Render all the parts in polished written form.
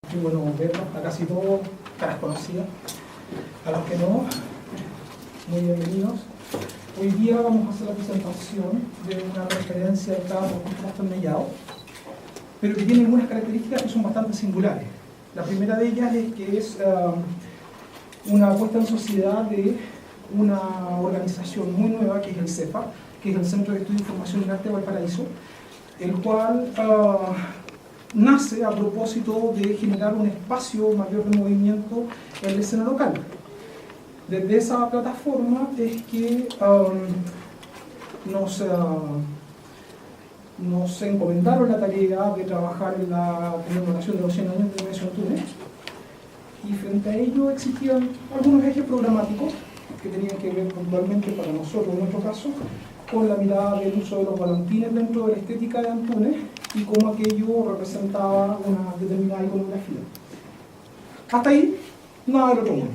Qué bueno verlos, a casi todos, caras conocidas. A los que no, muy bienvenidos. Hoy día vamos a hacer la presentación de una referencia de cada Bautista Mellado, pero que tiene algunas características que son bastante singulares. La primera de ellas es que es una puesta en sociedad de una organización muy nueva, que es el CEPA, que es el Centro de Estudio, Información y Arte de Valparaíso, el cual nace a propósito de generar un espacio mayor de movimiento en la escena local. Desde esa plataforma es que nos encomendaron la tarea de trabajar en la conmemoración de los 100 años de Nemesio Antunes, y frente a ello existían algunos ejes programáticos que tenían que ver puntualmente para nosotros, en nuestro caso, con la mirada del uso de los volantines dentro de la estética de Antunes y cómo aquello representaba una determinada iconografía. Hasta ahí, nada del otro mundo.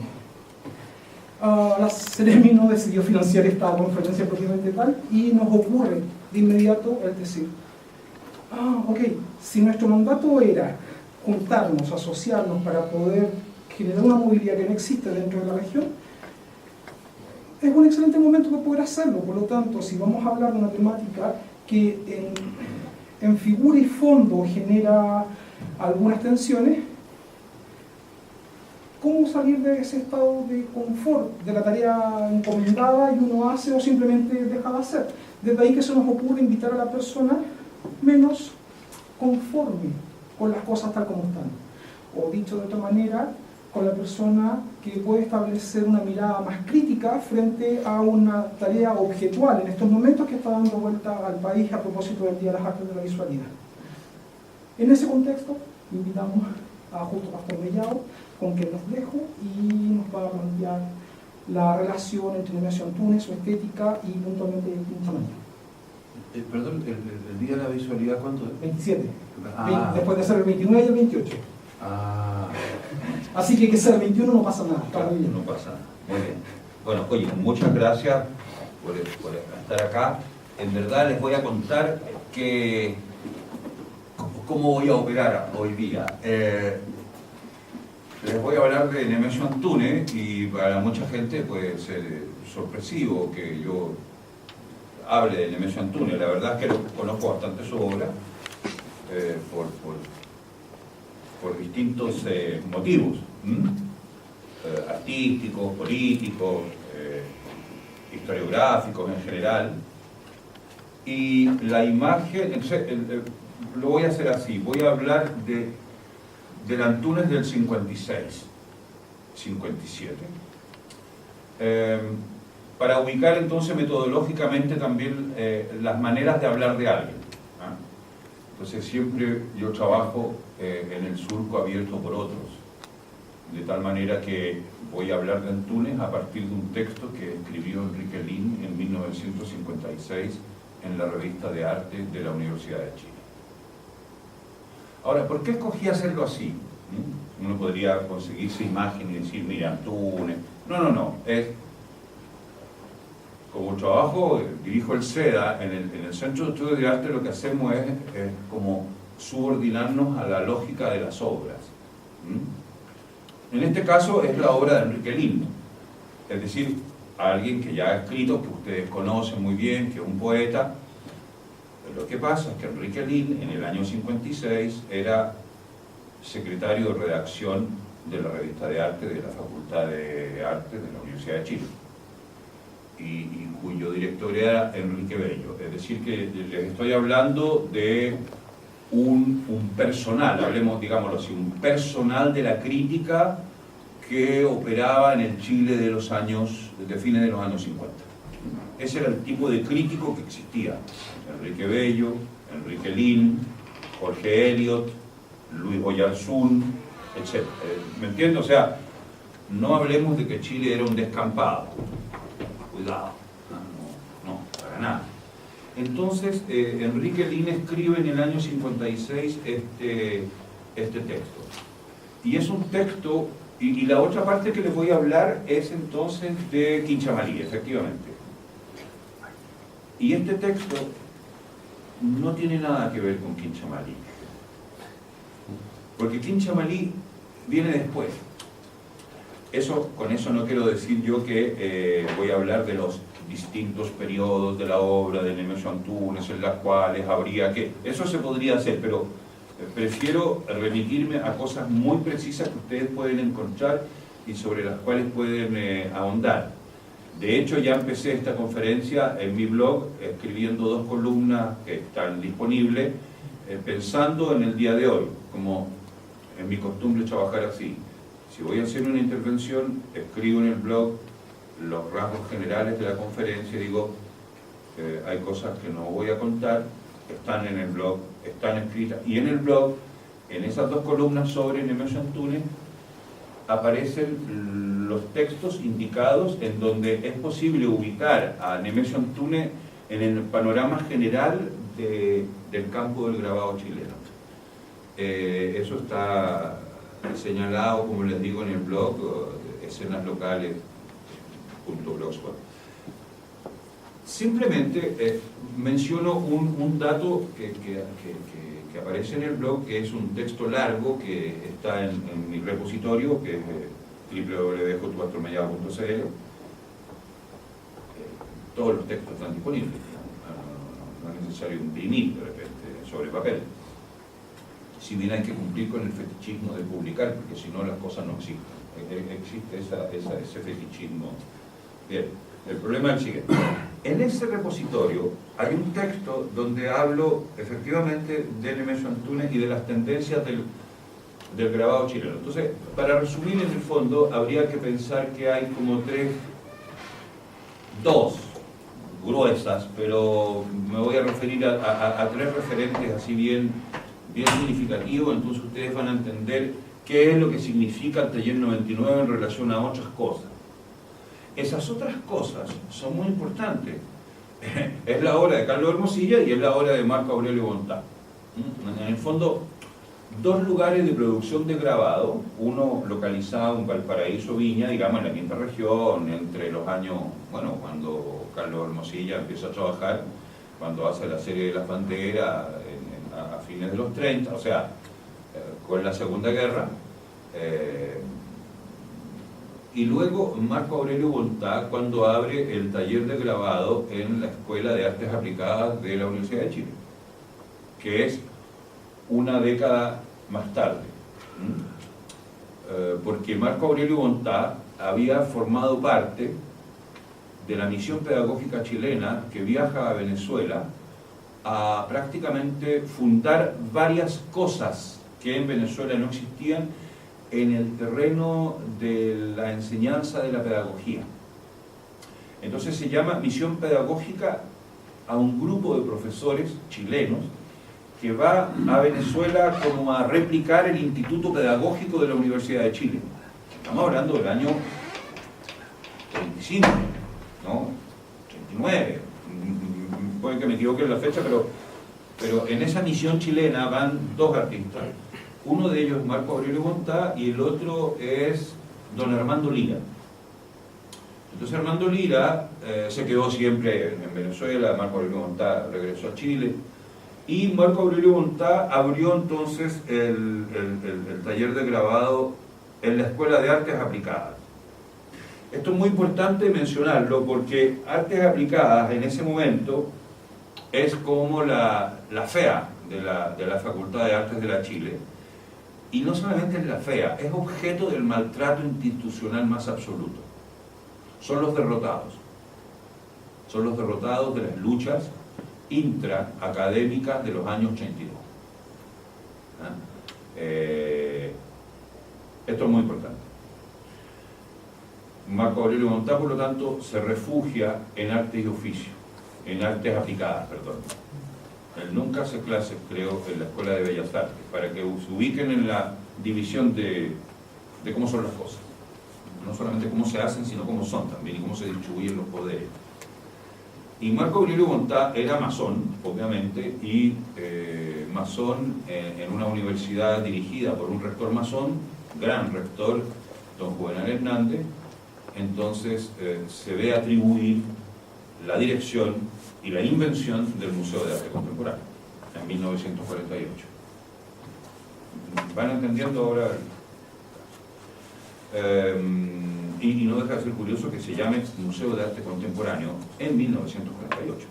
La Ceremi no decidió financiar esta conferencia propiamente tal, y nos ocurre de inmediato el decir, ok, si nuestro mandato era juntarnos, asociarnos para poder generar una movilidad que no existe dentro de la región, es un excelente momento para poder hacerlo. Por lo tanto, si vamos a hablar de una temática que en figura y fondo genera algunas tensiones, ¿cómo salir de ese estado de confort, de la tarea encomendada y uno hace o simplemente deja de hacer? Desde ahí que se nos ocurre invitar a la persona menos conforme con las cosas tal como están. O dicho de otra manera, con la persona que puede establecer una mirada más crítica frente a una tarea objetual en estos momentos que está dando vuelta al país a propósito del Día de las Artes de la Visualidad. En ese contexto, invitamos a Justo Pastor Mellado, con quien nos dejo, y nos va a plantear la relación entre Nemesio Antunes, su estética y puntualmente el tamaño. Perdón, el Día de la Visualidad, ¿cuánto es? 27. Después de ser el 29 y el 28. Así que ser el 21 no pasa nada. Está muy bien. No pasa nada. Muy bien. Bueno, oye, muchas gracias por estar acá. En verdad les voy a contar cómo voy a operar hoy día. Les voy a hablar de Nemesio Antunes, y para mucha gente puede ser sorpresivo que yo hable de Nemesio Antunes. La verdad es que lo conozco bastante su obra por distintos motivos, artísticos, políticos, historiográficos en general. Y la imagen, entonces, lo voy a hacer así, voy a hablar del Antunes del 56, 57, para ubicar entonces metodológicamente también las maneras de hablar de alguien. Entonces siempre yo trabajo en el surco abierto por otros, de tal manera que voy a hablar de Antunes a partir de un texto que escribió Enrique Lin en 1956 en la Revista de Arte de la Universidad de Chile. Ahora, ¿por qué escogí hacerlo así? Uno podría conseguirse imagen y decir, mira, Antunes. No. Como trabajo, dirijo el CEDA, en el Centro de Estudios de Arte lo que hacemos es como subordinarnos a la lógica de las obras. En este caso es la obra de Enrique Lin, es decir, alguien que ya ha escrito, que ustedes conocen muy bien, que es un poeta. Pero lo que pasa es que Enrique Lin en el año 56 era secretario de redacción de la Revista de Arte de la Facultad de Arte de la Universidad de Chile, y cuyo director era Enrique Bello. Es decir, que les estoy hablando de un personal, hablemos, digámoslo así, un personal de la crítica que operaba en el Chile de fines de los años 50. Ese era el tipo de crítico que existía. Enrique Bello, Enrique Lin, Jorge Eliot, Luis Oyarzún, etc. ¿Me entiendes? O sea, no hablemos de que Chile era un descampado. Cuidado. No, para nada. Entonces, Enrique Lin escribe en el año 56 este texto. Y es un texto, y la otra parte que les voy a hablar es entonces de Quinchamalí, efectivamente. Y este texto no tiene nada que ver con Quinchamalí. porque Quinchamalí viene después. Con eso no quiero decir yo que voy a hablar de los distintos periodos de la obra de Nemesio Antúnez, en las cuales habría que... Eso se podría hacer, pero prefiero remitirme a cosas muy precisas que ustedes pueden encontrar y sobre las cuales pueden ahondar. De hecho, ya empecé esta conferencia en mi blog, escribiendo 2 columnas que están disponibles, pensando en el día de hoy, como es mi costumbre trabajar así. Si voy a hacer una intervención, escribo en el blog los rasgos generales de la conferencia, digo, hay cosas que no voy a contar, están en el blog, están escritas, y en el blog, en esas 2 columnas sobre Nemesio Antúnez, aparecen los textos indicados en donde es posible ubicar a Nemesio Antúnez en el panorama general del campo del grabado chileno. Eso está señalado, como les digo, en el blog, escenaslocales.blogspot. Simplemente menciono un dato que aparece en el blog, que es un texto largo que está en mi repositorio, que es www.jotupastromellado.cl. Todos los textos están disponibles, no es necesario imprimir de repente sobre papel. Si bien hay que cumplir con el fetichismo de publicar, porque si no las cosas no existen. Existe ese fetichismo. Bien, el problema es el siguiente. En ese repositorio hay un texto donde hablo efectivamente de Nemesio Antúnez y de las tendencias del grabado chileno. Entonces, para resumir en el fondo, habría que pensar que hay como dos gruesas, pero me voy a referir a 3 referentes así bien significativos, entonces ustedes van a entender qué es lo que significa el taller 99 en relación a otras cosas. Esas otras cosas son muy importantes. Es la obra de Carlos Hermosilla y es la obra de Marco Aurelio Bontá. En el fondo, 2 lugares de producción de grabado, uno localizado en Valparaíso, Viña, digamos en la quinta región, entre los años, bueno, cuando Carlos Hermosilla empieza a trabajar, cuando hace la serie de las banderas, a fines de los 30, o sea, con la Segunda Guerra, y luego Marco Aurelio Bontá cuando abre el taller de grabado en la Escuela de Artes Aplicadas de la Universidad de Chile, que es una década más tarde, porque Marco Aurelio Bontá había formado parte de la misión pedagógica chilena que viaja a Venezuela a prácticamente fundar varias cosas que en Venezuela no existían en el terreno de la enseñanza de la pedagogía. Entonces se llama misión pedagógica a un grupo de profesores chilenos que va a Venezuela como a replicar el Instituto Pedagógico de la Universidad de Chile. Estamos hablando del año 35, ¿no? 39. Puede que me equivoque en la fecha, pero en esa misión chilena van 2 artistas. Uno de ellos es Marco Aurelio Bontá y el otro es don Armando Lira. Entonces Armando Lira se quedó siempre en Venezuela, Marco Aurelio Bontá regresó a Chile, y Marco Aurelio Bontá abrió entonces el taller de grabado en la Escuela de Artes Aplicadas. Esto es muy importante mencionarlo porque Artes Aplicadas en ese momento es como la FEA de la Facultad de Artes de la Chile, y no solamente es la FEA, es objeto del maltrato institucional más absoluto. Son los derrotados de las luchas intraacadémicas de los años 82. Esto es muy importante. Marco Aurelio Bontá, por lo tanto, se refugia en artes y oficio, en artes aplicadas, perdón. Él nunca hace clases, creo, en la Escuela de Bellas Artes, para que se ubiquen en la división de cómo son las cosas. No solamente cómo se hacen, sino cómo son también, y cómo se distribuyen los poderes. Y Marco Aurelio Bontá era masón, obviamente, y masón en una universidad dirigida por un rector masón, gran rector, don Juvenal Hernández. Entonces se ve atribuir la dirección y la invención del Museo de Arte Contemporáneo en 1948. van entendiendo ahora. Y no deja de ser curioso que se llame Museo de Arte Contemporáneo en 1948.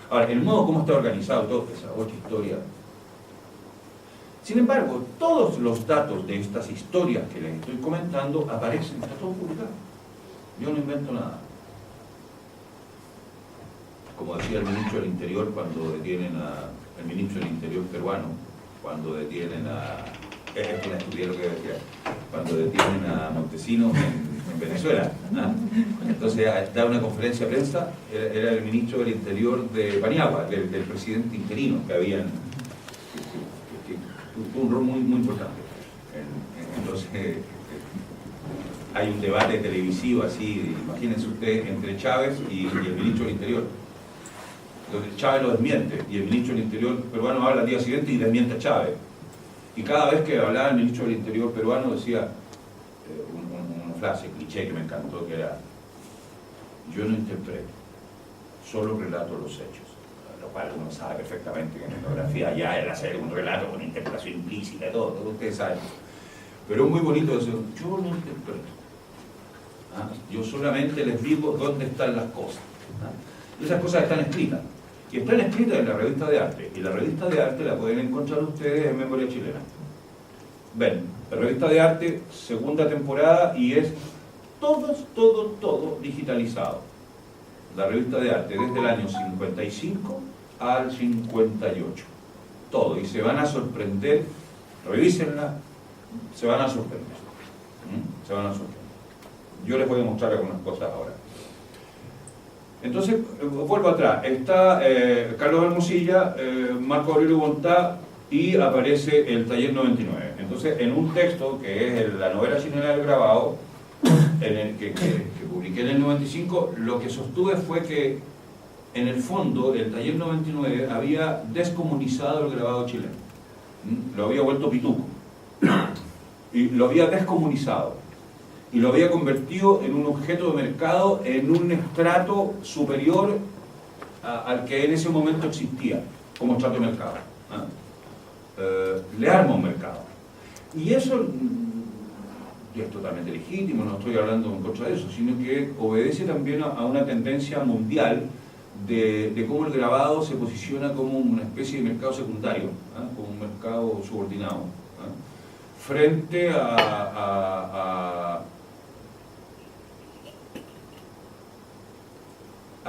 Ahora, el modo como está organizado todo, esa otra historia. Sin embargo, todos los datos de estas historias que les estoy comentando aparecen, está todo publicado. Yo no invento nada. Como decía el ministro del Interior cuando detienen el ministro del Interior peruano, cuando detienen es una estupidez lo que decía, cuando detienen a Montesinos en Venezuela, ¿no? Entonces da una conferencia de prensa, era el ministro del Interior de Paniagua, del presidente interino que habían, tuvo un rol muy, muy importante. Entonces hay un debate televisivo así, imagínense ustedes, entre Chávez y el ministro del Interior. Entonces Chávez lo desmiente y el ministro del Interior peruano habla al día siguiente y desmiente a Chávez. Y cada vez que hablaba el ministro del Interior peruano decía una frase cliché que me encantó, que era: yo no interpreto, solo relato los hechos. Lo cual uno sabe perfectamente que en etnografía ya era hacer un relato con interpretación implícita y todo ustedes saben. Pero es muy bonito decir, yo no interpreto. Yo solamente les digo dónde están las cosas. Y esas cosas están escritas. Y están escritas en la revista de arte. Y la revista de arte la pueden encontrar ustedes en Memoria Chilena. Ven, la revista de arte, segunda temporada, y es todo digitalizado. La revista de arte desde el año 55 al 58. Todo. Y se van a sorprender, revísenla, se van a sorprender. Se van a sorprender. Yo les voy a mostrar algunas cosas ahora. Entonces, vuelvo atrás, está Carlos Hermosilla, Marco Aurelio Bontá y aparece el Taller 99. Entonces, en un texto que es la novela chilena del grabado, en el que publiqué en el 95, lo que sostuve fue que, en el fondo, el Taller 99 había descomunizado el grabado chileno. Lo había vuelto pituco. Y lo había descomunizado. Y lo había convertido en un objeto de mercado, en un estrato superior al que en ese momento existía como estrato de mercado. Le arma un mercado. Y eso es totalmente legítimo, no estoy hablando en contra de eso, sino que obedece también a una tendencia mundial de cómo el grabado se posiciona como una especie de mercado secundario, como un mercado subordinado, frente a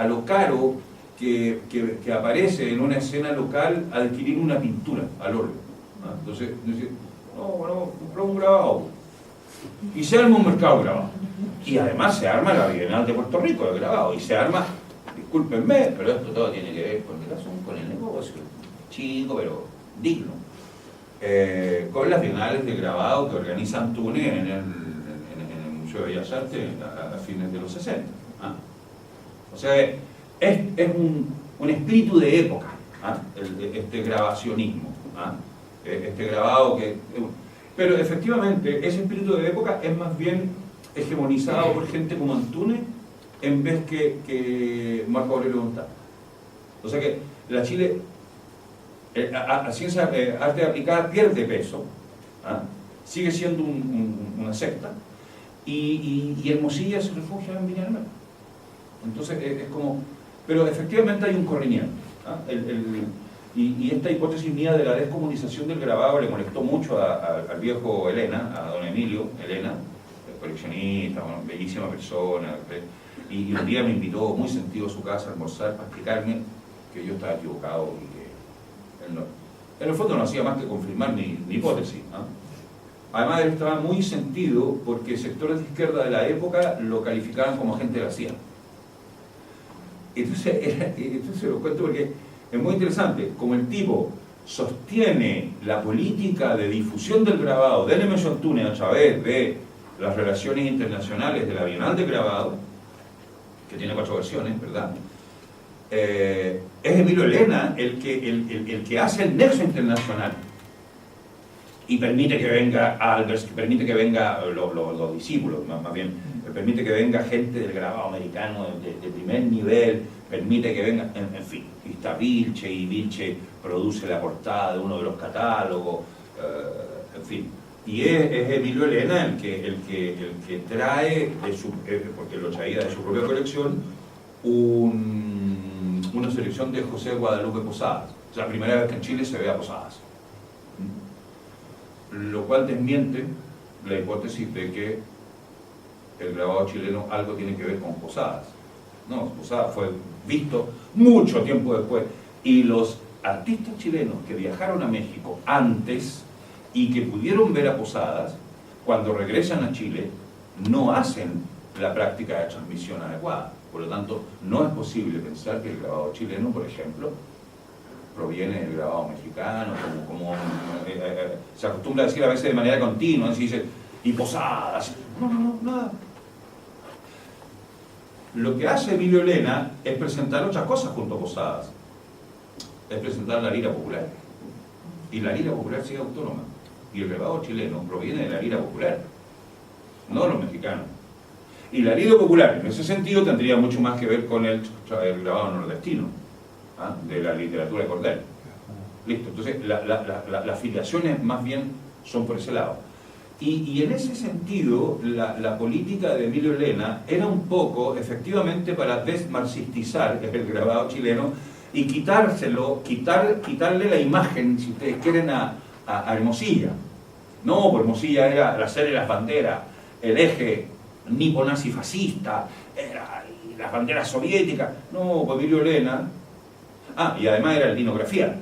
lo caro que aparece en una escena local adquirir una pintura al óleo. Entonces, bueno, compró un grabado y se arma un mercado grabado. Y además se arma la Bienal de Puerto Rico de grabado y se arma, discúlpenme, pero esto todo tiene que ver con el negocio, chico pero digno, con las bienales de grabado que organiza Antunes en el Museo de Bellas Artes a fines de los 60. O sea, es un espíritu de época, este grabacionismo, este grabado que... Pero efectivamente, ese espíritu de época es más bien hegemonizado por gente como Antunes en vez que Marco Aurelio Bontá. O sea que la Chile, a ciencia, arte aplicada pierde peso, sigue siendo una secta, y Hermosilla se refugia en Viña del Mar. Entonces es como... Pero efectivamente hay un corrimiento. Y esta hipótesis mía de la descomunización del grabado le molestó mucho al viejo Elena, a don Emilio Elena, coleccionista, bueno, bellísima persona. Y un día me invitó muy sentido a su casa a almorzar para explicarme que yo estaba equivocado y que él no, en el fondo no hacía más que confirmar mi hipótesis. Además, él estaba muy sentido porque sectores de izquierda de la época lo calificaban como agente de la CIA. Entonces lo cuento porque es muy interesante. Como el tipo sostiene la política de difusión del grabado de Nemesio Antunes a través de las relaciones internacionales de la Bienal de Grabado, que tiene 4 versiones, ¿verdad? Es Emilio Elena el que hace el nexo internacional y permite que venga Albers, permite que venga los discípulos, más bien, permite que venga gente del grabado americano de primer nivel, permite que venga, en fin, y está Vilche, y Vilche produce la portada de uno de los catálogos, en fin. Y es Emilio Elena el que trae, porque lo traía de su propia colección, una selección de José Guadalupe Posadas. Es la primera vez que en Chile se ve a Posadas. Lo cual desmiente la hipótesis de que el grabado chileno algo tiene que ver con Posadas. No, Posadas fue visto mucho tiempo después. Y los artistas chilenos que viajaron a México antes y que pudieron ver a Posadas, cuando regresan a Chile, no hacen la práctica de transmisión adecuada. Por lo tanto, no es posible pensar que el grabado chileno, por ejemplo, proviene del grabado mexicano, como se acostumbra a decir a veces de manera continua, así dice, y Posadas. No, nada. Lo que hace Emilio Elena es presentar otras cosas junto a Posadas. Es presentar la lira popular. Y la lira popular sigue autónoma. Y el grabado chileno proviene de la lira popular, no los mexicanos. Y la lira popular, en ese sentido, tendría mucho más que ver con el grabado nordestino, de la literatura de Cordel. Listo, entonces las filiaciones más bien son por ese lado. Y en ese sentido, la política de Emilio Elena era un poco, efectivamente, para desmarxistizar el grabado chileno y quitarle la imagen, si ustedes quieren, a Hermosilla. No, pues Hermosilla era la serie de las banderas, el eje nipo-nazi fascista, era las banderas soviéticas. No, pues Emilio Elena. Y además era el linografía.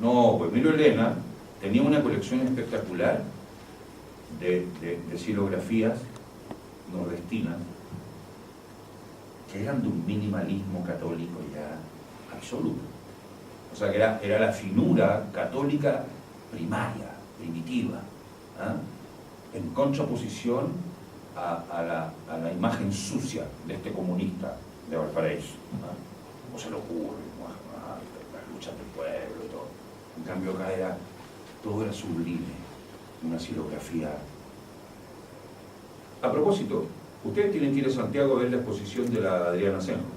No, pues Emilio Elena tenía una colección espectacular de xilografías nordestinas que eran de un minimalismo católico ya absoluto. O sea, que era la finura católica primaria, primitiva, en contraposición a la imagen sucia de este comunista de Valparaíso. ¿Cómo se le ocurre? Las luchas del pueblo y todo. En cambio acá todo era sublime, una xilografía. A propósito, ustedes tienen que ir a Santiago a ver la exposición de la Adriana Senjo.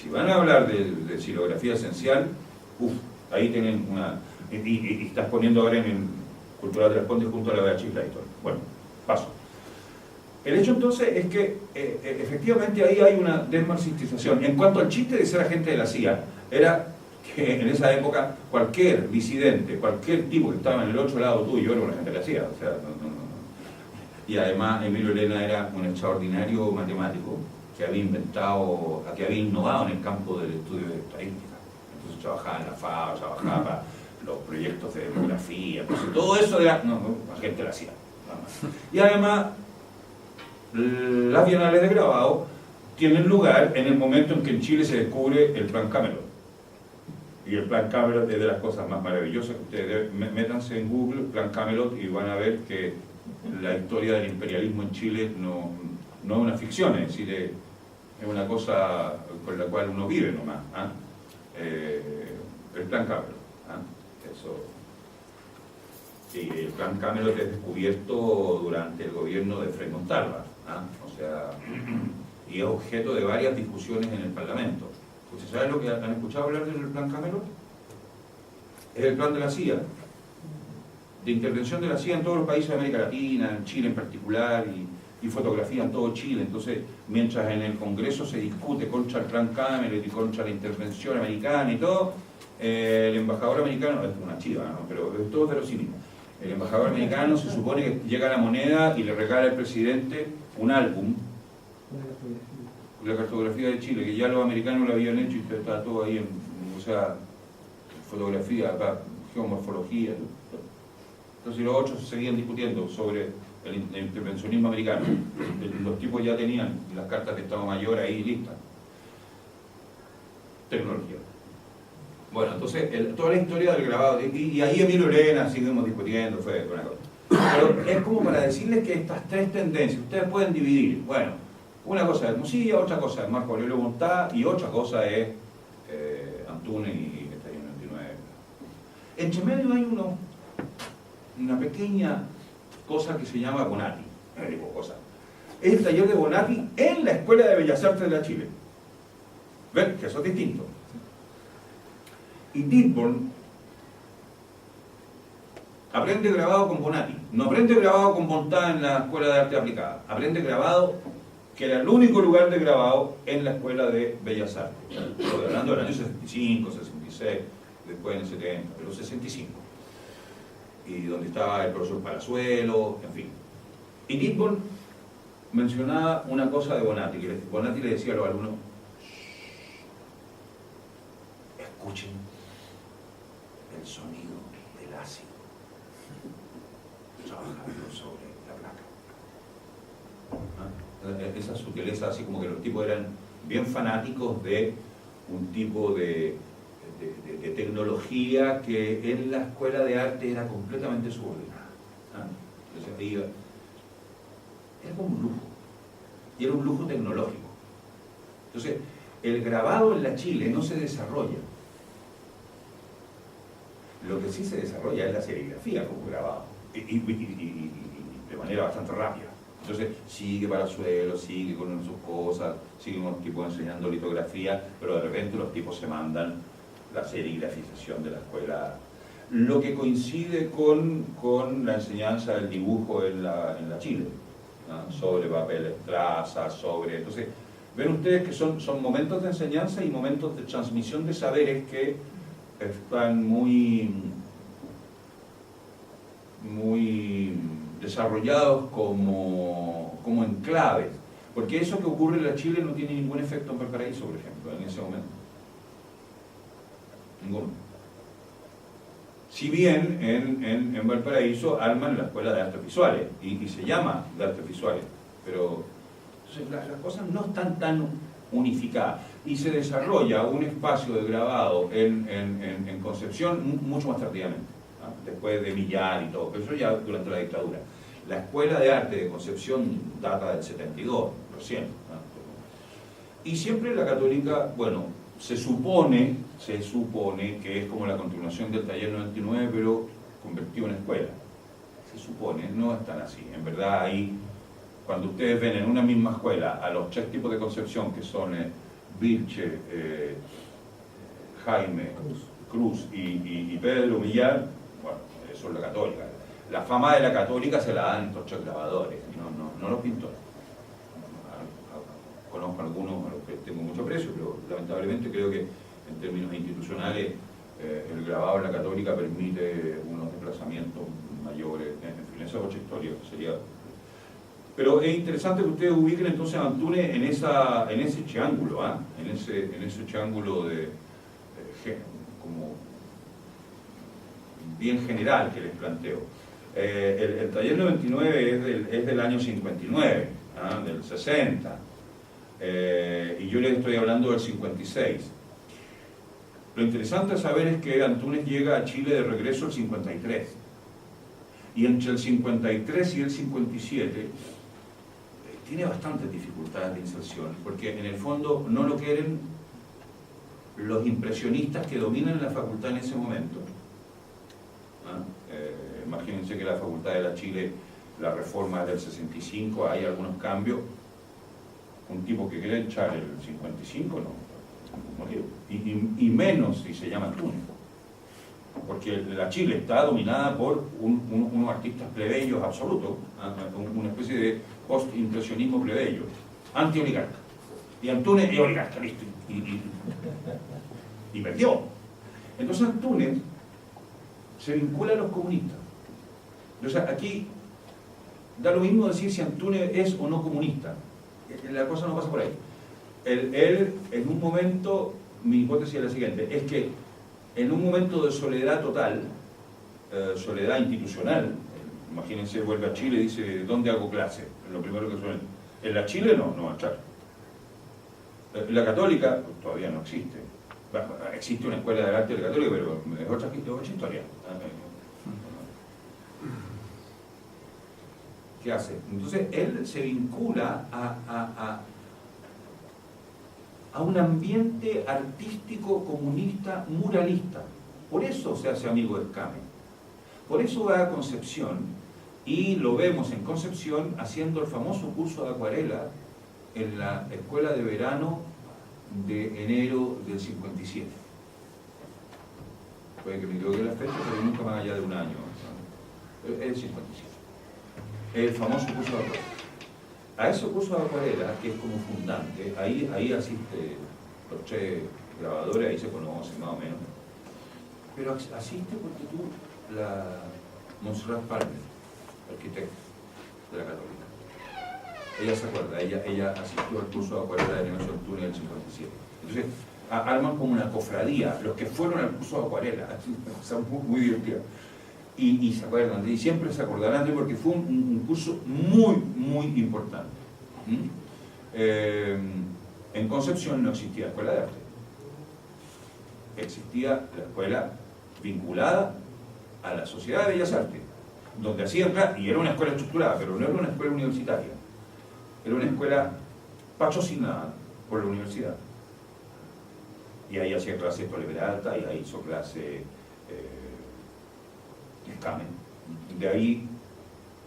Si van a hablar de xilografía esencial, ahí tienen una... Y estás poniendo ahora en el Cultural de las Condes junto a la Beatriz Layton. Bueno, paso. El hecho entonces es que efectivamente ahí hay una desmarxistización. En cuanto al chiste de ser agente de la CIA, era que en esa época cualquier disidente, cualquier tipo que estaba en el otro lado tuyo era un agente de la CIA. O sea, Y además Emilio Elena era un extraordinario matemático que había innovado en el campo del estudio de estadística. Entonces trabajaba en la FAO, trabajaba para los proyectos de demografía, entonces todo eso era agente de la CIA. Y además las bienales de grabado tienen lugar en el momento en que en Chile se descubre el Plan Camelot. Y el Plan Camelot es de las cosas más maravillosas que ustedes métanse en Google, Plan Camelot, y van a ver que la historia del imperialismo en Chile no es una ficción, es decir, es una cosa con la cual uno vive nomás. El Plan Camelot. Eso. Y el Plan Camelot es descubierto durante el gobierno de Frei Montalva. O sea, y es objeto de varias discusiones en el Parlamento. ¿Ustedes saben lo que han escuchado hablar del Plan Camelot? Es el plan de la CIA, de intervención de la CIA en todos los países de América Latina, en Chile en particular, y fotografía en todo Chile. Entonces, mientras en el Congreso se discute contra el Plan Camelot y contra la intervención americana y todo, el embajador americano, es una chiva, ¿no? Pero es todo verosímil. El embajador americano se supone que llega a la moneda y le regala al presidente un álbum, la cartografía de Chile, que ya los americanos lo habían hecho y está todo ahí, o sea, fotografía, acá, geomorfología. Entonces los otros seguían discutiendo sobre el intervencionismo americano. Los tipos ya tenían las cartas de Estado Mayor ahí listas. Tecnología. Bueno, entonces toda la historia del grabado, y ahí Emilio Elena seguimos discutiendo, fue una cosa. Pero es como para decirles que estas tres tendencias, ustedes pueden dividir, bueno, una cosa es Hermosilla, otra cosa es Marco Aurelio Montá, y otra cosa es Antunes y el taller 99. Entre medio hay una pequeña cosa que se llama Bonatti, es el taller de Bonatti en la Escuela de Bellas Artes de la Chile. ¿Ven? Que eso es distinto. Y Dearborn aprende grabado con Bonatti, no aprende grabado con Bontá en la Escuela de Arte Aplicada, aprende grabado, que era el único lugar de grabado en la Escuela de Bellas Artes. Estoy hablando del año 65, 66, después en el 70, pero 65. Y donde estaba el profesor Palazuelo, en fin. Y Gibbon mencionaba una cosa de Bonatti, que Bonatti le decía a los alumnos: escuchen el sonido del ácido trabajando sobre la placa. Esa sutileza, así como que los tipos eran bien fanáticos de un tipo de tecnología que en la escuela de arte era completamente subordinada. Entonces, era como un lujo, y era un lujo tecnológico. Entonces, el grabado en la Chile no se desarrolla. Lo que sí se desarrolla es la serigrafía como grabado, y de manera bastante rápida. Entonces, sigue Palazuelo, sigue con sus cosas, siguen unos tipos enseñando litografía, pero de repente los tipos se mandan la serigrafización de la escuela, lo que coincide con la enseñanza del dibujo en la Chile, ¿no? Sobre papeles traza, sobre... Entonces, ven ustedes que son momentos de enseñanza y momentos de transmisión de saberes que están muy desarrollados como enclaves, porque eso que ocurre en la Chile no tiene ningún efecto en Valparaíso, por ejemplo, en ese momento. Ninguno. Si bien en Valparaíso arman la Escuela de Artes Visuales y se llama de Artes Visuales, pero entonces, las cosas no están tan unificadas y se desarrolla un espacio de grabado en Concepción mucho más tardíamente, ¿no? Después de Millar y todo, pero eso ya durante la dictadura. La Escuela de Arte de Concepción data del 72, recién, ¿no? Y siempre la Católica, bueno, se supone que es como la continuación del Taller 99, pero convertido en escuela. Se supone, no es tan así. En verdad, ahí, cuando ustedes ven en una misma escuela a los 3 tipos de Concepción, que son Vilche, Jaime, Cruz y Pedro Millar, bueno, eso es la Católica. La fama de la Católica se la dan estos 3 grabadores, no los pintores. Conozco algunos a los que tengo mucho aprecio, pero lamentablemente creo que en términos institucionales el grabado en la Católica permite unos desplazamientos mayores, en fin, esa es otra historia que sería. Pero es interesante que ustedes ubiquen entonces a Antunes en ese triángulo, en ese triángulo como bien general que les planteo. El Taller 99 es del año 59, del 60. Y yo les estoy hablando del 56. Lo interesante a saber es que Antunes llega a Chile de regreso el 53. Y entre el 53 y el 57 tiene bastantes dificultades de inserción, porque en el fondo no lo quieren los impresionistas que dominan la facultad en ese momento. Imagínense que la Facultad de la Chile, la reforma es del 65, hay algunos cambios. Un tipo que quiere echar el 55, no, y menos si se llama Antunes, porque la Chile está dominada por unos artistas plebeyos absolutos, una especie de post-impresionismo plebeyo, anti-oligarca, y Antunes es oligarca, listo, y perdió. Entonces Antunes se vincula a los comunistas. Entonces aquí da lo mismo decir si Antunes es o no comunista. La cosa no pasa por ahí. Él, en un momento, mi hipótesis es la siguiente, es que en un momento de soledad total, soledad institucional, imagínense, vuelve a Chile y dice, ¿dónde hago clase? Lo primero que suena. En la Chile no va a echar. La Católica pues, todavía no existe. Bueno, existe una escuela de arte de la Católica, pero es otra historia. ¿Qué hace? Entonces él se vincula a un ambiente artístico comunista muralista. Por eso se hace amigo de Escame. Por eso va a Concepción y lo vemos en Concepción haciendo el famoso curso de acuarela en la escuela de verano de enero del 57. Puede que me equivoque la fecha, pero nunca más allá de un año. el 57. El famoso curso de acuarela. A ese curso de acuarela, que es como fundante, ahí asiste los 3 grabadores, ahí se conocen más o menos. Pero asiste porque tú, la Montserrat Palmer, arquitecta de la Católica. Ella se acuerda, ella asistió al curso de acuarela de Nemesio Antunes en el 57. Entonces, arman como una cofradía, los que fueron al curso de acuarela, o sea, muy divertido. Y se acuerdan, y siempre se acordarán de él porque fue un curso muy importante. En Concepción no existía escuela de arte. Existía la escuela vinculada a la Sociedad de Bellas Artes, donde hacían clases, y era una escuela estructurada, pero no era una escuela universitaria. Era una escuela patrocinada por la universidad. Y ahí hacía clases Tole Peralta, y ahí hizo clases Escamen. De ahí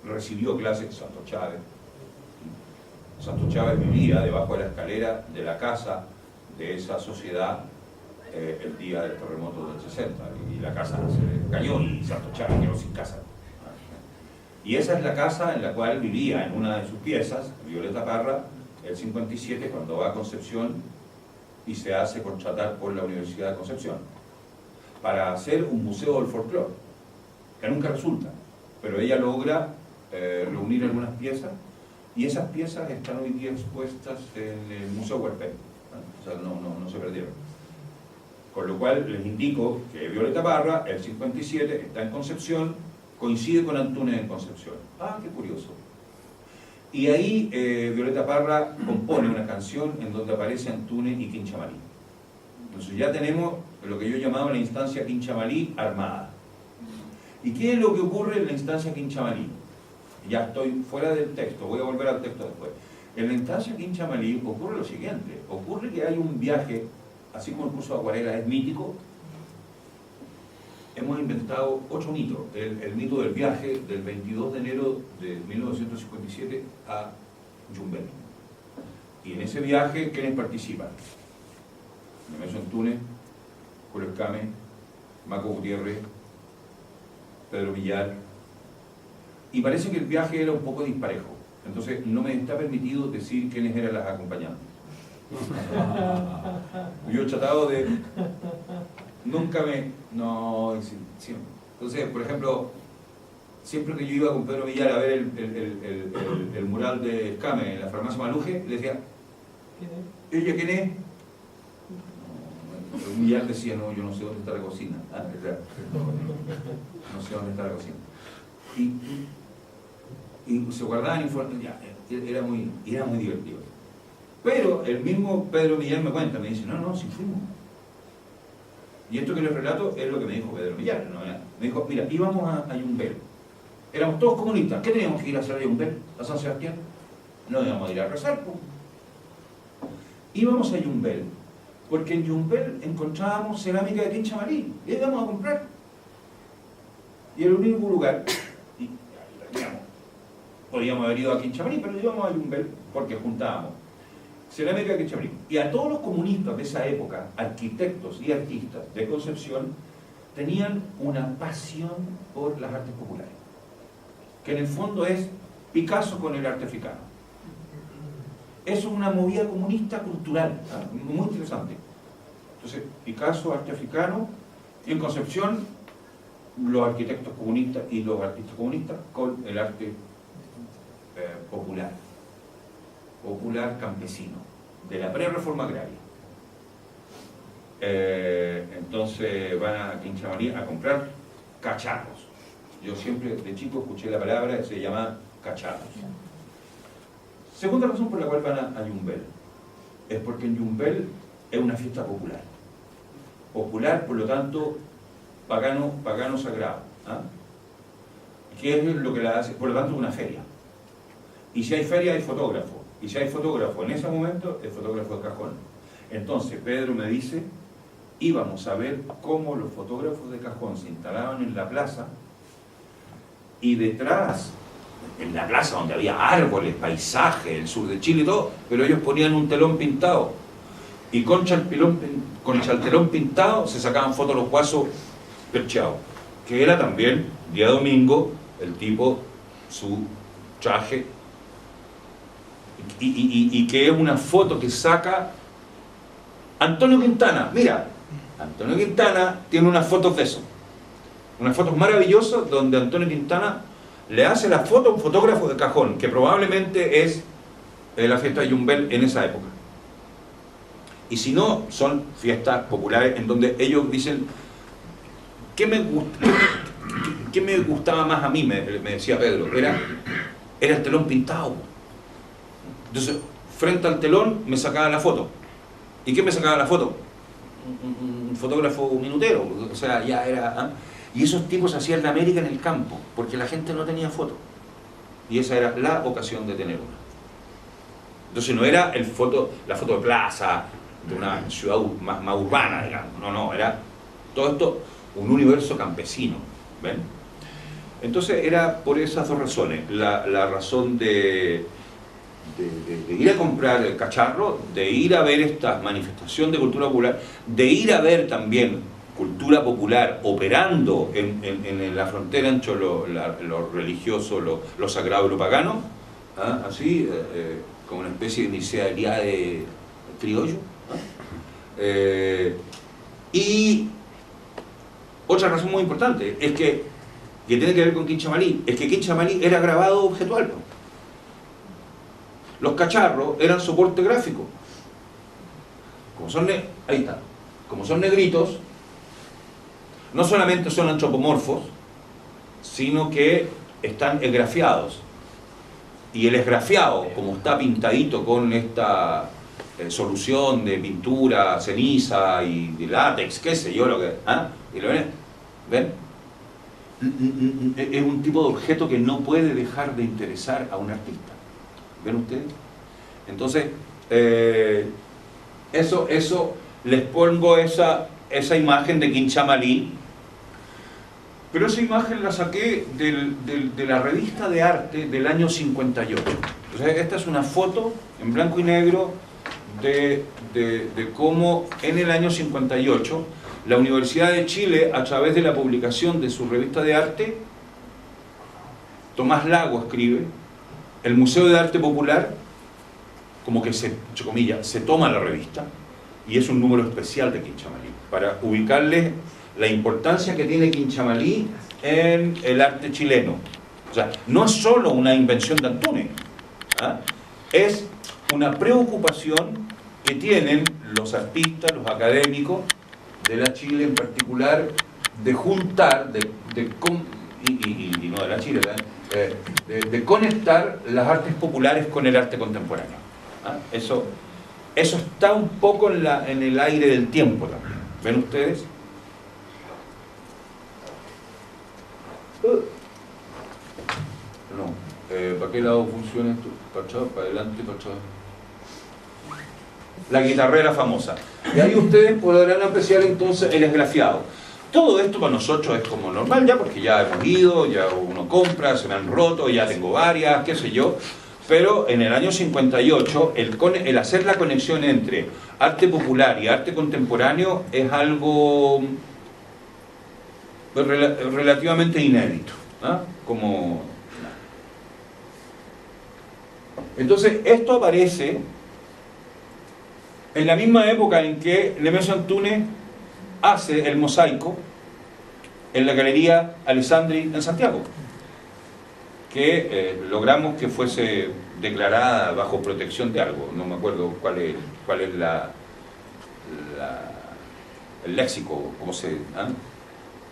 recibió clases Santos Chávez. Santos Chávez vivía debajo de la escalera de la casa de esa sociedad el día del terremoto del 60, y la casa se cayó y Santos Chávez quedó sin casa. Y esa es la casa en la cual vivía, en una de sus piezas, Violeta Parra, el 57, cuando va a Concepción y se hace contratar por la Universidad de Concepción para hacer un museo del folclore, que nunca resulta, pero ella logra reunir algunas piezas, y esas piezas están hoy día expuestas en el Museo Huerpén, o sea, no se perdieron. Con lo cual les indico que Violeta Parra, el 57, está en Concepción, coincide con Antunes en Concepción. Ah, qué curioso. Y ahí Violeta Parra compone una canción en donde aparece Antunes y Quinchamalí. Entonces ya tenemos lo que yo llamaba la instancia Quinchamalí armada. ¿Y qué es lo que ocurre en la instancia Quinchamalí? Ya estoy fuera del texto, voy a volver al texto después. En la instancia Quinchamalí ocurre lo siguiente, ocurre que hay un viaje, así como el curso de acuarela es mítico, hemos inventado 8 mitos. El mito del viaje del 22 de enero de 1957 a Yumbel. Y en ese viaje, ¿quiénes participan? Nemesio Antunes, Julio Escamen, Maco Gutiérrez, Pedro Villar. Y parece que el viaje era un poco disparejo. Entonces no me está permitido decir quiénes eran las acompañantes. Yo he tratado de... Nunca me... No, siempre. Entonces, por ejemplo, siempre que yo iba con Pedro Villar a ver el mural de Escame en la farmacia Maluje, le decía, ¿ella quién es? No, Villar decía, no, yo no sé dónde está la cocina. Ah, claro. No sé dónde está la cocina. Y se guardaban informes, ya, era muy divertido. Pero el mismo Pedro Villar me cuenta, me dice, no, sí fuimos. Y esto que les relato es lo que me dijo Pedro Villar, ¿no? Me dijo, mira, íbamos a Yumbel. Éramos todos comunistas. ¿Qué teníamos que ir a hacer a Yumbel? ¿A San Sebastián? No íbamos a ir a rezar, pues. Íbamos a Yumbel, porque en Yumbel encontrábamos cerámica de Quinchamalí. Y íbamos a comprar. Y era el único lugar, y digamos, podíamos haber ido a Quinchamalí, pero íbamos a Yumbel porque juntábamos cerámica de Quinchamalí. Y a todos los comunistas de esa época, arquitectos y artistas de Concepción, tenían una pasión por las artes populares, que en el fondo es Picasso con el arte africano. Es una movida comunista cultural, ¿eh? Muy interesante. Entonces, Picasso, arte africano, y en Concepción, los arquitectos comunistas y los artistas comunistas con el arte popular campesino, de la pre-reforma agraria. Entonces van a Quinchamalí a comprar cachapos. Yo siempre de chico escuché la palabra, se llama cachapos. Segunda razón por la cual van a Yumbel es porque en Yumbel es una fiesta popular. Popular, por lo tanto, pagano sagrado. ¿Eh? ¿Qué es lo que la hace? Por lo tanto, una feria. Y si hay feria, hay fotógrafo. Y si hay fotógrafo en ese momento, el fotógrafo de cajón. Entonces, Pedro me dice, íbamos a ver cómo los fotógrafos de cajón se instalaban en la plaza, y detrás, en la plaza donde había árboles, paisaje, el sur de Chile y todo, pero ellos ponían un telón pintado. Y concha el telón pintado se sacaban fotos los guasos percheados, que era también, día domingo, el tipo, su traje, y que es una foto que saca Antonio Quintana. Mira, Antonio Quintana tiene unas fotos de eso, unas fotos maravillosas donde Antonio Quintana le hace la foto a un fotógrafo de cajón, que probablemente es la fiesta de Yumbel en esa época. Y si no, son fiestas populares en donde ellos dicen, ¿qué me gustaba más a mí? Me decía Pedro, era el telón pintado. Entonces, frente al telón me sacaba la foto. ¿Y qué me sacaba la foto? Un fotógrafo minutero, o sea, ya era... Y esos tipos hacían la América en el campo, porque la gente no tenía foto. Y esa era la ocasión de tener una. Entonces no era la foto de plaza, de una ciudad más urbana, digamos. No, era todo esto un universo campesino, ¿ven? Entonces era por esas dos razones, la razón de ir a comprar el cacharro, de ir a ver esta manifestación de cultura popular, de ir a ver también cultura popular operando en la frontera entre lo religioso, lo sagrado y lo pagano, así, como una especie de inicialidad de criollo. Y otra razón muy importante es que tiene que ver con Quinchamalí, es que Quinchamalí era grabado objetual. Los cacharros eran soporte gráfico. Ahí está. Como son negritos, no solamente son antropomorfos, sino que están esgrafiados. Y el esgrafiado, como está pintadito con esta solución de pintura, ceniza y de látex, qué sé yo, lo que... ¿Y lo ven? ¿Ven? Es un tipo de objeto que no puede dejar de interesar a un artista. ¿Ven ustedes? Entonces, eso les pongo esa imagen de Quinchamalí, pero esa imagen la saqué de la revista de arte del año 58. Entonces, esta es una foto en blanco y negro de cómo en el año 58 la Universidad de Chile, a través de la publicación de su revista de arte, Tomás Lago escribe, el Museo de Arte Popular, como que se toma la revista, y es un número especial de Quinchamalí, para ubicarles la importancia que tiene Quinchamalí en el arte chileno. O sea, no es solo una invención de Antunes, es una preocupación que tienen los artistas, los académicos de la Chile en particular, de juntar, y no de la Chile, de conectar las artes populares con el arte contemporáneo. Eso está un poco en el aire del tiempo también. ¿Ven ustedes? No. ¿Para qué lado funciona esto? ¿Para atrás? ¿Para adelante? ¿Para atrás? La guitarrera famosa. Y ahí ustedes podrán apreciar entonces el esgrafiado. Todo esto para nosotros es como normal ya, porque ya hemos ido, ya uno compra, se me han roto, ya tengo varias, qué sé yo. Pero en el año 58, el hacer la conexión entre arte popular y arte contemporáneo es algo relativamente inédito. Entonces, esto aparece en la misma época en que Nemesio Antunes hace el mosaico en la Galería Alessandri en Santiago, que logramos que fuese declarada bajo protección de algo, no me acuerdo cuál es el léxico, cómo se...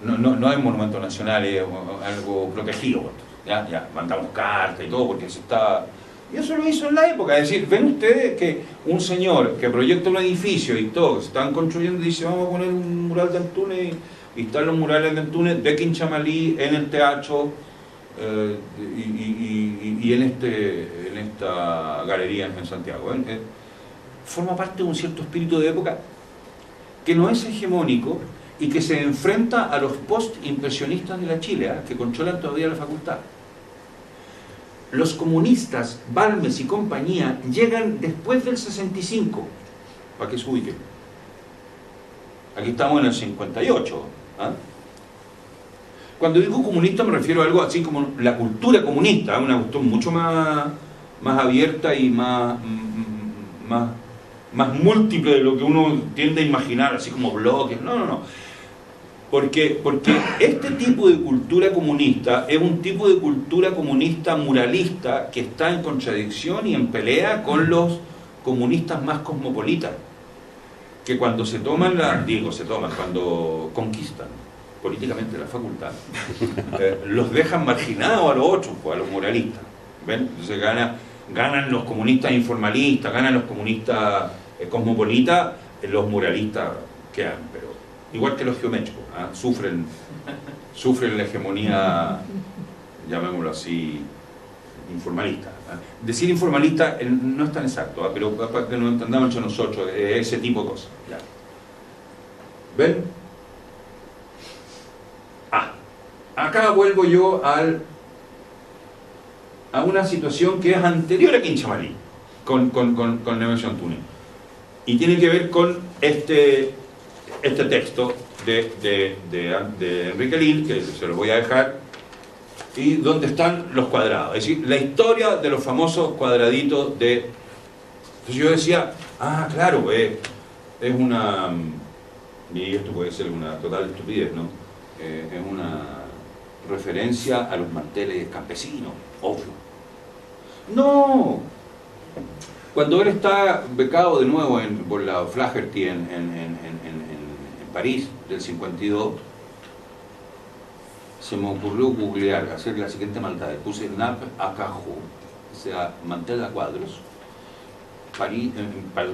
No es monumento nacional, es algo protegido. Ya mandamos cartas y todo porque se está... Y eso lo hizo en la época, es decir, ven ustedes que un señor que proyecta un edificio y todo, se están construyendo y dice vamos a poner un mural de Antunes, y están los murales de Antunes de Quinchamalí en el teatro y en esta galería en Santiago. Forma parte de un cierto espíritu de época que no es hegemónico y que se enfrenta a los post-impresionistas de la Chile, que controlan todavía la facultad. Los comunistas, Balmes y compañía, llegan después del 65, para que se ubiquen. Aquí estamos en el 58. Cuando digo comunista me refiero a algo así como la cultura comunista, una cuestión mucho más abierta y más múltiple de lo que uno tiende a imaginar, así como bloques. No. Porque este tipo de cultura comunista es un tipo de cultura comunista muralista que está en contradicción y en pelea con los comunistas más cosmopolitas, que cuando cuando conquistan políticamente la facultad, los dejan marginados a los otros, pues, a los muralistas. ¿Ven? Entonces ganan los comunistas informalistas, ganan los comunistas cosmopolitas, los muralistas quedan, pero igual que los geométricos, ¿eh? sufren la hegemonía, llamémoslo así, informalista. ¿Eh? Decir informalista no es tan exacto, ¿eh? Pero para que nos entendamos entre nosotros, ese tipo de cosas. ¿Ya? ¿Ven? Acá vuelvo yo a una situación que es anterior a Quinchamalí, con Nemesio Antunes, y tiene que ver con este texto de Enrique Lil, que se lo voy a dejar, y donde están los cuadrados, es decir, la historia de los famosos cuadraditos de... Entonces yo decía, claro, es una... y esto puede ser una total estupidez, ¿no? Es una referencia a los manteles campesinos, obvio. No, cuando él está becado de nuevo por la Flaherty en París del 52, se me ocurrió googlear, hacer la siguiente maldad. Puse nappe à carreaux, o sea, mantel a cuadros, París,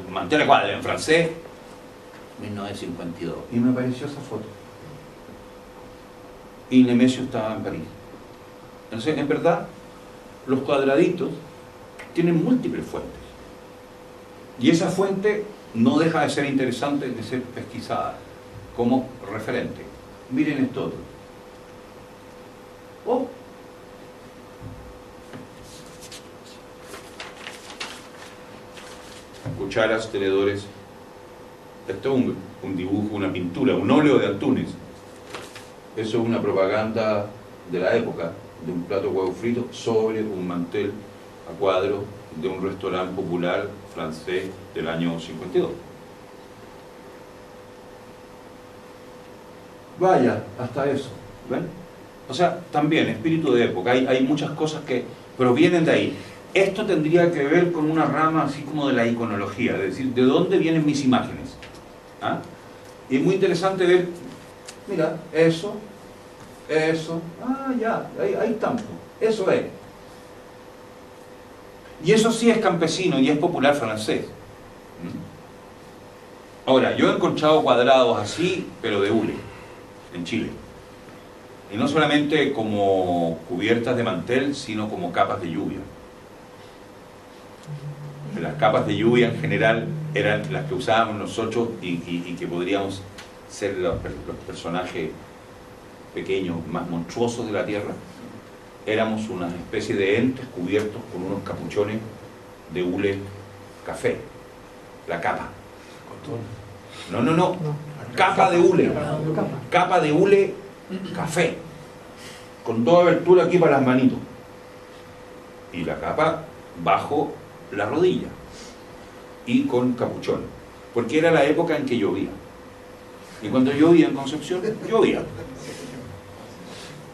mantel a cuadros en francés, 1952, y me apareció esa foto. Y Nemesio estaba en París. Entonces, en verdad, los cuadraditos tienen múltiples fuentes. Y esa fuente no deja de ser interesante, de ser pesquisada como referente. Miren esto otro. Cucharas, tenedores. Esto es un dibujo, una pintura, un óleo de Antunes. Eso es una propaganda de la época, de un plato de huevo frito sobre un mantel a cuadro de un restaurante popular francés del año 52. Vaya, hasta eso, ¿ven? O sea, también, espíritu de época, hay muchas cosas que provienen de ahí. Esto tendría que ver con una rama así como de la iconología, es decir, ¿de dónde vienen mis imágenes? Y es muy interesante ver, mira, eso, ya, ahí estamos, eso es. Y eso sí es campesino y es popular francés. Ahora, yo he encontrado cuadrados así, pero de hule, en Chile. Y no solamente como cubiertas de mantel, sino como capas de lluvia. Las capas de lluvia en general eran las que usábamos nosotros y que podríamos ser los personajes pequeños, más monstruosos de la tierra. Éramos una especie de entes cubiertos con unos capuchones de hule café. La capa. No. Capa de hule. Capa de hule café. Con toda abertura aquí para las manitos. Y la capa bajo la rodilla. Y con capuchón. Porque era la época en que llovía. Y cuando llovía en Concepción, llovía.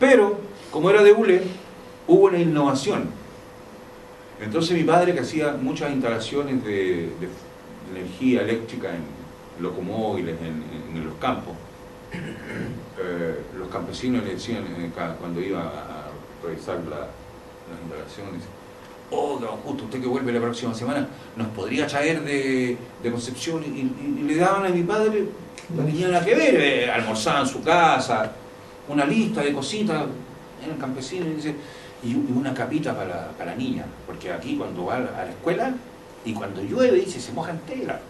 Pero, como era de hule, hubo una innovación. Entonces mi padre, que hacía muchas instalaciones de energía eléctrica en locomóviles, en los campos, los campesinos le decían, cuando iba a revisar las instalaciones, don Justo, usted que vuelve la próxima semana, ¿nos podría traer de Concepción? Y le daban a mi padre, no tenía nada que ver, almorzaba en su casa, una lista de cositas, en el campesino, y una capita para la niña, porque aquí cuando va a la escuela, y cuando llueve, dice, se moja entera.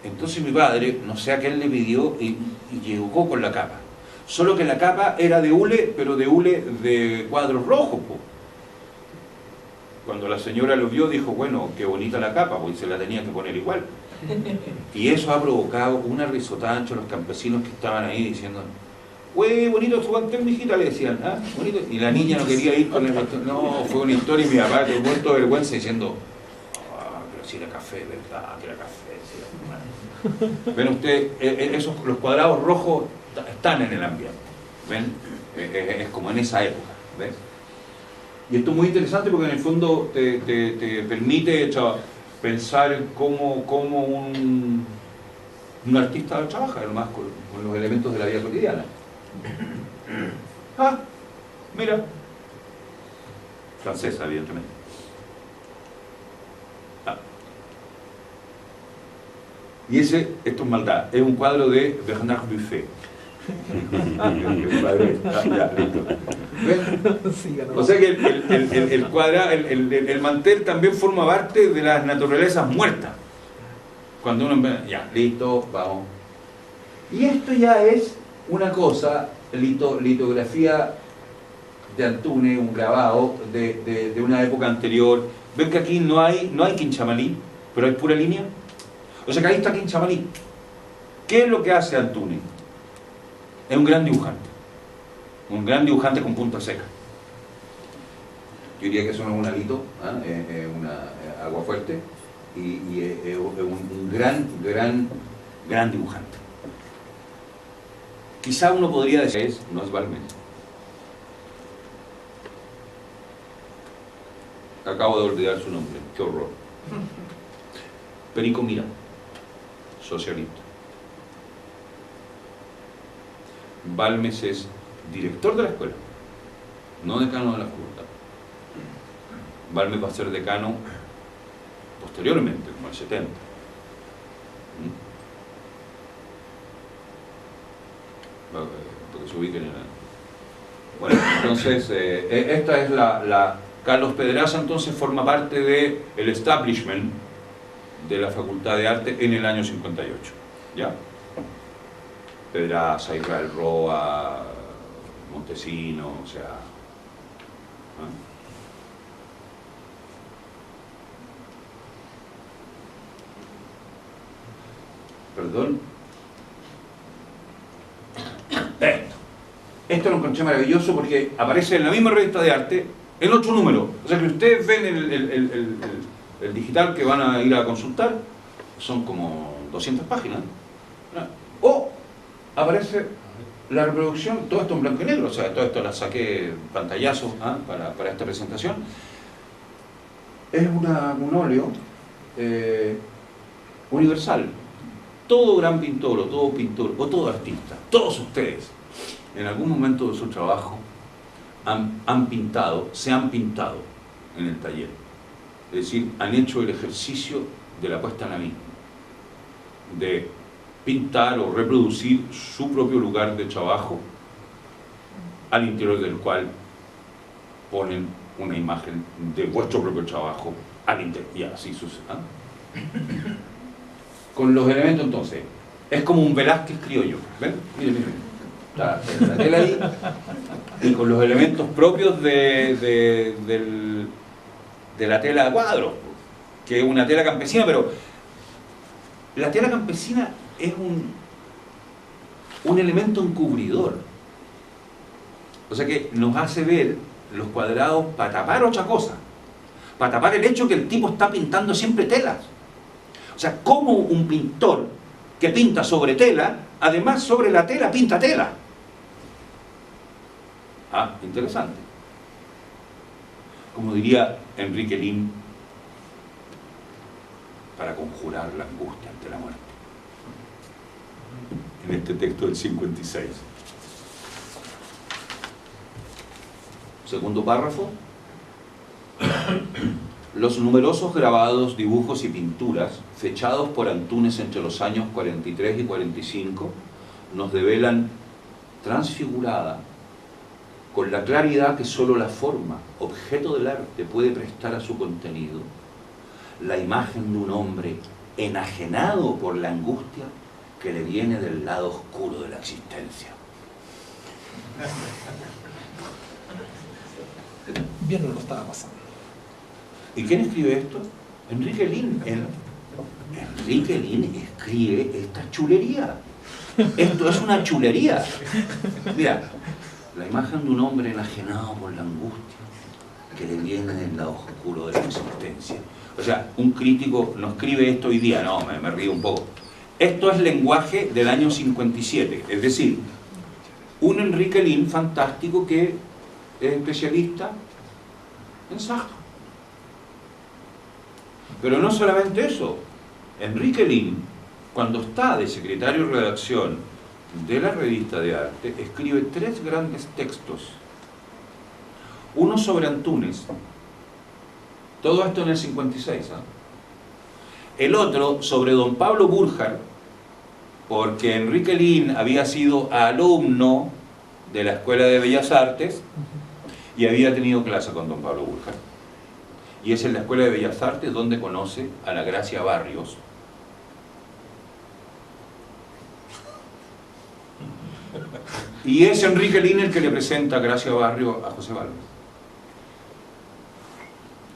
Entonces mi padre, no sé a qué él le pidió, y llegó con la capa. Solo que la capa era de hule, pero de hule de cuadros rojos, po. Cuando la señora lo vio, dijo, bueno, qué bonita la capa, pues se la tenía que poner igual. Y eso ha provocado una risotada entre los campesinos que estaban ahí diciendo, ¡Uy, bonito su mantel, mijita! Le decían, ¿ah? Bonito. Y la niña no quería ir con el mantel. No, fue una historia y mi papá tuvo muerto de vergüenza diciendo, ah, pero si era café, ¿verdad? Que era café. Sí, ven ustedes, los cuadrados rojos están en el ambiente. ¿Ven? Es como en esa época. ¿Ves? Y esto es muy interesante porque en el fondo te permite pensar en cómo un artista trabaja además con los elementos de la vida cotidiana. Ah, mira. Francesa, evidentemente. Ah. Y esto es maldad, es un cuadro de Bernard Buffet. O sea que el mantel también forma parte de las naturalezas muertas. Cuando uno ya, listo, vamos. Y esto ya es una cosa, litografía de Antunes, un grabado de una época anterior. Ven que aquí no hay quinchamalí, pero hay pura línea. O sea que ahí está quinchamalí. ¿Qué es lo que hace Antunes? Es un gran dibujante con punta seca. Yo diría que eso no es un alito, es una agua fuerte y es un gran dibujante. Quizá uno podría decir, no es Balmes. Acabo de olvidar su nombre, qué horror. Perico Mira, socialista. Balmes es director de la escuela, no decano de la facultad. Balmes va a ser decano posteriormente, como el 70. Porque se ubiquen en el... Bueno, entonces, esta es la... Carlos Pedraza entonces forma parte del establishment de la Facultad de Arte en el año 58. ¿Ya? Pedraza, Israel Roa, Montesino, o sea... Perdón. Esto lo encontré maravilloso porque aparece en la misma revista de arte en 8 números. O sea que ustedes ven el digital que van a ir a consultar, son como 200 páginas. O aparece la reproducción, todo esto en blanco y negro, o sea, todo esto la saqué pantallazo para esta presentación. Es un óleo universal. Todo gran pintor, o todo pintor, o todo artista, todos ustedes, en algún momento de su trabajo, se han pintado en el taller. Es decir, han hecho el ejercicio de la puesta en abismo, de pintar o reproducir su propio lugar de trabajo, al interior del cual ponen una imagen de vuestro propio trabajo al interior, y así sucede. Con los elementos entonces, es como un Velázquez criollo, ¿ven? Miren, está la tela ahí, y con los elementos propios de la tela a cuadros, que es una tela campesina, pero la tela campesina es un elemento encubridor, o sea que nos hace ver los cuadrados para tapar otra cosa, para tapar el hecho que el tipo está pintando siempre telas. O sea, como un pintor que pinta sobre tela, además sobre la tela pinta tela. Ah, interesante. Como diría Enrique Lin, para conjurar la angustia ante la muerte. En este texto del 56. Segundo párrafo. Los numerosos grabados, dibujos y pinturas fechados por Antunes entre los años 43 y 45 nos develan transfigurada, con la claridad que sólo la forma, objeto del arte, puede prestar a su contenido, la imagen de un hombre enajenado por la angustia que le viene del lado oscuro de la existencia. Bien no lo estaba pasando. ¿Y quién escribe esto? Enrique Lin. Enrique Lin escribe esta chulería. Esto es una chulería. Mira, la imagen de un hombre enajenado por la angustia que le viene del lado oscuro de la existencia. O sea, un crítico no escribe esto hoy día, no, me río un poco. Esto es lenguaje del año 57, es decir, un Enrique Lihn fantástico que es especialista en Sartre. Pero no solamente eso, Enrique Lihn, cuando está de secretario de redacción de la revista de arte, escribe 3 grandes textos. Uno sobre Antúnez, todo esto en el 56, ¿eh? El otro sobre don Pablo Burjar, porque Enrique Lihn había sido alumno de la Escuela de Bellas Artes y había tenido clase con don Pablo Burjar. Y es en la Escuela de Bellas Artes donde conoce a la Gracia Barrios. Y es Enrique Lihn el que le presenta a Gracia Barrios a José Balmes.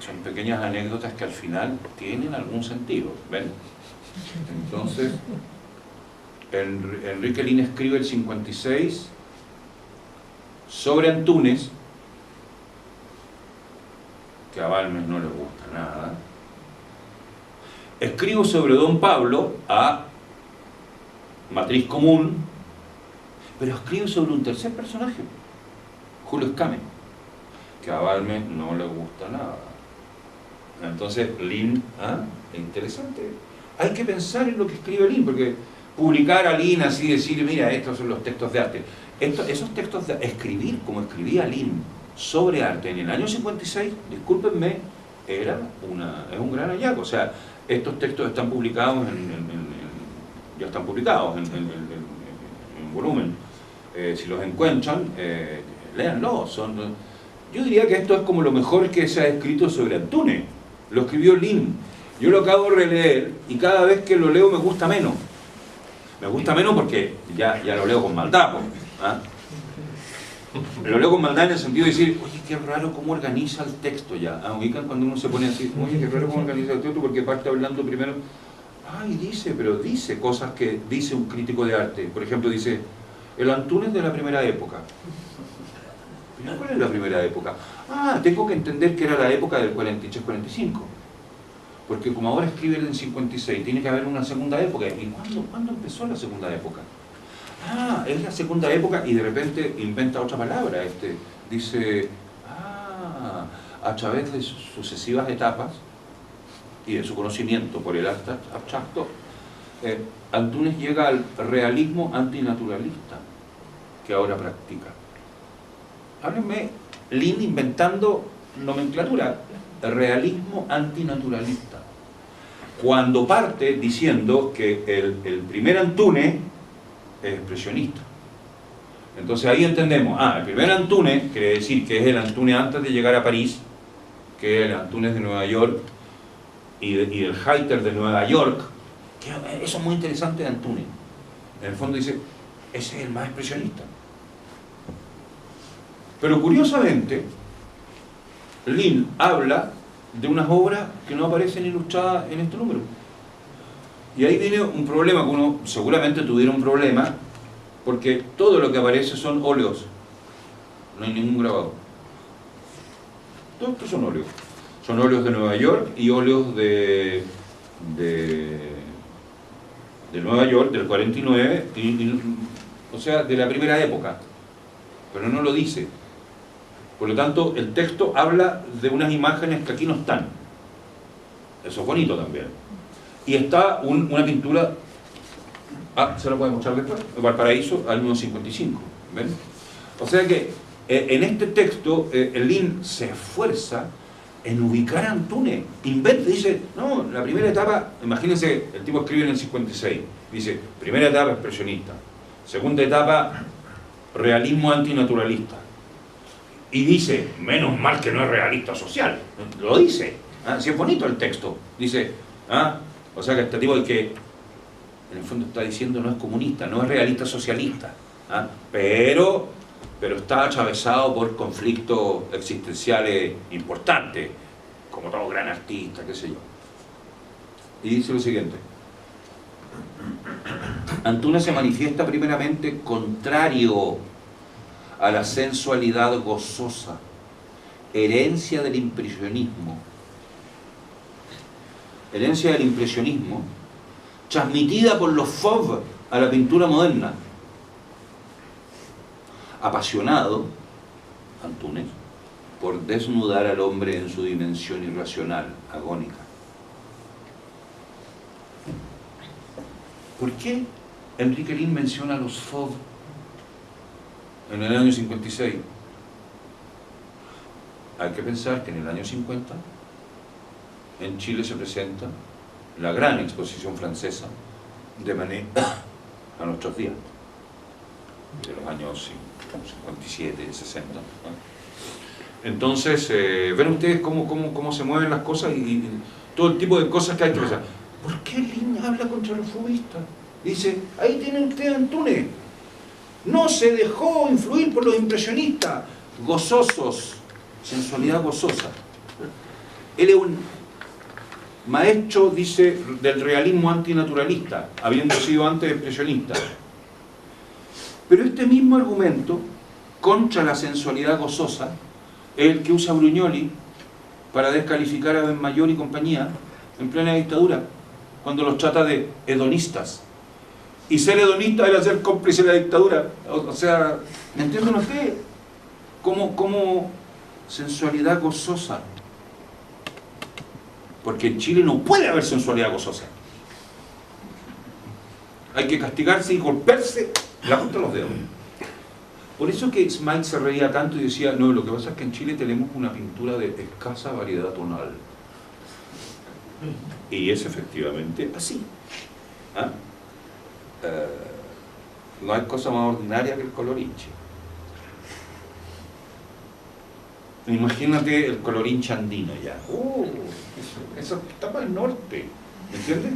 Son pequeñas anécdotas que al final tienen algún sentido, ¿ven? Entonces, Enrique Lihn escribe el 56 sobre Antúnez, que a Balmes no le gusta nada. Escribo sobre don Pablo a Matriz Común, pero escribo sobre un tercer personaje, Julio Escame, que a Balmes no le gusta nada. Entonces, Lihn, interesante. Hay que pensar en lo que escribe Lihn, porque publicar a Lihn así, decir, mira, estos son los textos de arte. Esos textos de escribir, como escribía Lihn, sobre arte en el año 56, discúlpenme, es un gran hallazgo. O sea, estos textos están publicados ya están publicados en volumen. Si los encuentran, léanlo. Yo diría que esto es como lo mejor que se ha escrito sobre Antúnez. Lo escribió Lihn. Yo lo acabo de releer y cada vez que lo leo me gusta menos. Me gusta menos porque ya lo leo con maldad, ¿ah? Lo leo con maldad en el sentido de decir, oye, qué raro cómo organiza el texto ya. Ubican cuando uno se pone así, oye, qué raro cómo organiza el texto, porque parte hablando primero, pero dice cosas que dice un crítico de arte. Por ejemplo, dice, el Antúnez de la primera época. ¿Cuál es la primera época? Tengo que entender que era la época del 43-45. Porque como ahora escribe en 56, tiene que haber una segunda época. ¿Y cuándo empezó la segunda época? Es la segunda época, y de repente inventa otra palabra. Dice, a través de sucesivas etapas y de su conocimiento por el arte abstracto, Antúnez llega al realismo antinaturalista que ahora practica. Háblenme, Lihn inventando nomenclatura, realismo antinaturalista. Cuando parte diciendo que el primer Antúnez es expresionista. Entonces ahí entendemos, el primer Antúnez quiere decir que es el Antúnez antes de llegar a París, que es el Antúnez de Nueva York y del Heiter de Nueva York, que eso es muy interesante de Antúnez. En el fondo dice, ese es el más expresionista. Pero curiosamente, Lihn habla de unas obras que no aparecen ilustradas en este número. Y ahí viene un problema, que uno seguramente tuviera un problema, porque todo lo que aparece son óleos, no hay ningún grabado. Todo esto son óleos. Son óleos de Nueva York y óleos de Nueva York, del 49, o sea, de la primera época. Pero no lo dice. Por lo tanto, el texto habla de unas imágenes que aquí no están. Eso es bonito también. Y está una pintura, se lo puedo mostrar después, Valparaíso, año 55. ¿Ven? O sea que en este texto, Lihn se esfuerza en ubicar a Antúnez. Inventa, dice, no, la primera etapa, imagínense, el tipo escribe en el 56, dice, primera etapa expresionista, segunda etapa realismo antinaturalista. Y dice, menos mal que no es realista social. Lo dice. Si es bonito el texto. Dice, o sea que este tipo, el que en el fondo está diciendo, no es comunista, no es realista socialista. Pero está atravesado por conflictos existenciales importantes, como todo gran artista, qué sé yo. Y dice lo siguiente. Antunes se manifiesta primeramente contrario a la sensualidad gozosa, herencia del impresionismo. Herencia del impresionismo, transmitida por los Fauves a la pintura moderna. Apasionado, Antunes, por desnudar al hombre en su dimensión irracional, agónica. ¿Por qué Enrique Lin menciona a los Fauves en el año 56? Hay que pensar que en el año 50 en Chile se presenta la gran exposición francesa de Manet a nuestros días, de los años 57, 60. Entonces, ven ustedes cómo se mueven las cosas y todo el tipo de cosas que hay que pensar. ¿Por qué Lin habla contra los fauvistas? Dice, ahí tiene usted a Antunes. No se dejó influir por los impresionistas, gozosos, sensualidad gozosa. Él es un maestro, dice, del realismo antinaturalista, habiendo sido antes expresionista. Pero este mismo argumento contra la sensualidad gozosa es el que usa Brugnoli para descalificar a Benmayor y compañía en plena dictadura, cuando los trata de hedonistas. Y ser hedonista era ser cómplice de la dictadura. O sea, ¿me entienden ustedes? Como sensualidad gozosa. Porque en Chile no puede haber sensualidad gozosa. Hay que castigarse y golpearse la punta de los dedos. Por eso que Smyth se reía tanto y decía, no, lo que pasa es que en Chile tenemos una pintura de escasa variedad tonal. Y es efectivamente así. ¿Ah? No hay cosa más ordinaria que el colorinche. Imagínate el colorinche andino ya. Eso está para el norte, ¿me entiendes?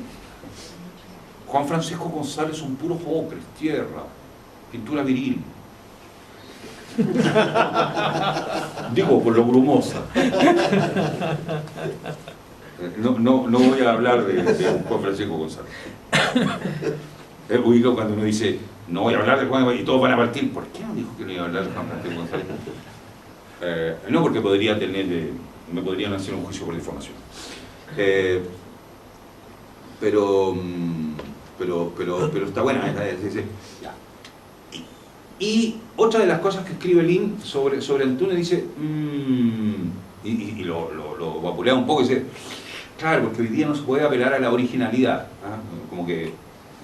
Juan Francisco González son puros ocres, tierra, pintura viril. Digo, por lo brumosa. No voy a hablar de Juan Francisco González. Ubico cuando uno dice, no voy a hablar de Juan, y todos van a partir. ¿Por qué no dijo que no iba a hablar de Juan Francisco González? No, porque me podrían hacer un juicio por difamación. Pero está buena. Ya. Y otra de las cosas que escribe Lin sobre Antunes dice, y lo vapulea un poco y dice, claro, porque hoy día no se puede apelar a la originalidad. ¿Ah? Como que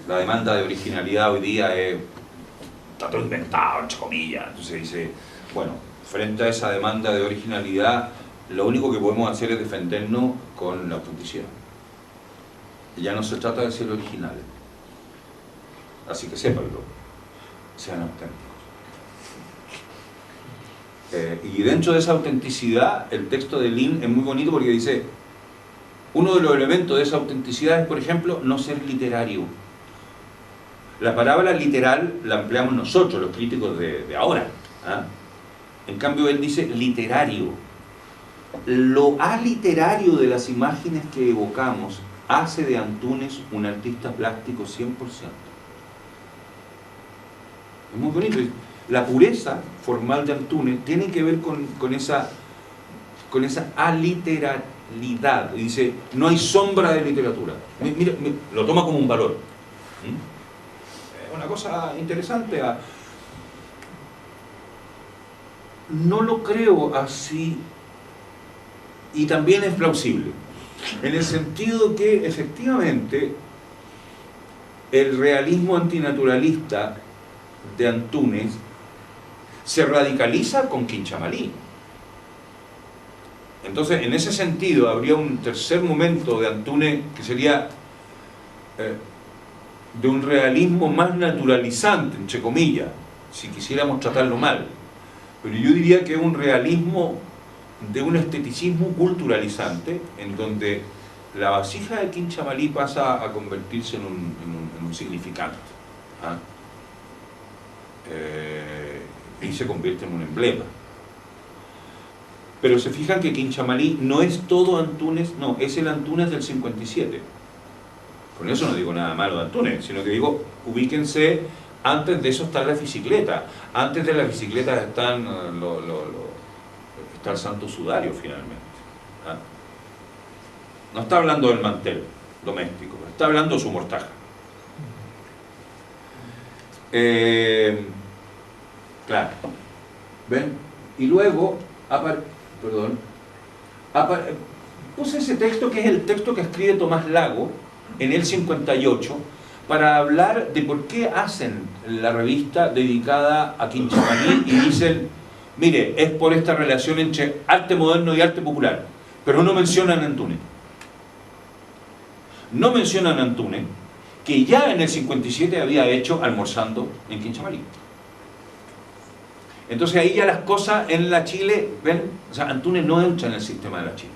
la demanda de originalidad hoy día está todo inventado, entre comillas. Entonces dice, bueno, frente a esa demanda de originalidad, lo único que podemos hacer es defendernos con la autenticidad. Ya no se trata de ser originales. Así que sépanlo, sean auténticos. Y dentro de esa autenticidad, el texto de Lin es muy bonito porque dice, uno de los elementos de esa autenticidad es, por ejemplo, no ser literario. La palabra literal la empleamos nosotros, los críticos de ahora. ¿Ah? En cambio, él dice literario. Lo aliterario de las imágenes que evocamos hace de Antunes un artista plástico 100%. Es muy bonito. La pureza formal de Antunes tiene que ver con esa aliteralidad. Dice, no hay sombra de literatura. Mira, lo toma como un valor. Es una cosa interesante. No lo creo así, y también es plausible, en el sentido que efectivamente el realismo antinaturalista de Antunes se radicaliza con Quinchamalí. Entonces, en ese sentido, habría un tercer momento de Antunes que sería de un realismo más naturalizante, entre comillas, si quisiéramos tratarlo mal. Pero yo diría que es un realismo de un esteticismo culturalizante, en donde la vasija de Quinchamalí pasa a convertirse en un significante. ¿Ah? Y se convierte en un emblema. Pero se fijan que Quinchamalí no es todo Antunes, no, es el Antunes del 57. Con eso no digo nada malo de Antunes, sino que digo, ubíquense, antes de eso está la bicicleta, antes de las bicicletas está el Santo Sudario finalmente. ¿Ah? No está hablando del mantel doméstico, está hablando de su mortaja. Claro. ¿Ven? Y luego, puse ese texto que es el texto que escribe Tomás Lago en el 58 para hablar de por qué hacen la revista dedicada a Quinchamalí y dicen, mire, es por esta relación entre arte moderno y arte popular, pero no mencionan a Antunes. No mencionan a Antunes, que ya en el 57 había hecho Almorzando en Quinchamalí. Entonces ahí ya las cosas en la Chile, ¿ven? O sea, Antunes no entra en el sistema de la Chile.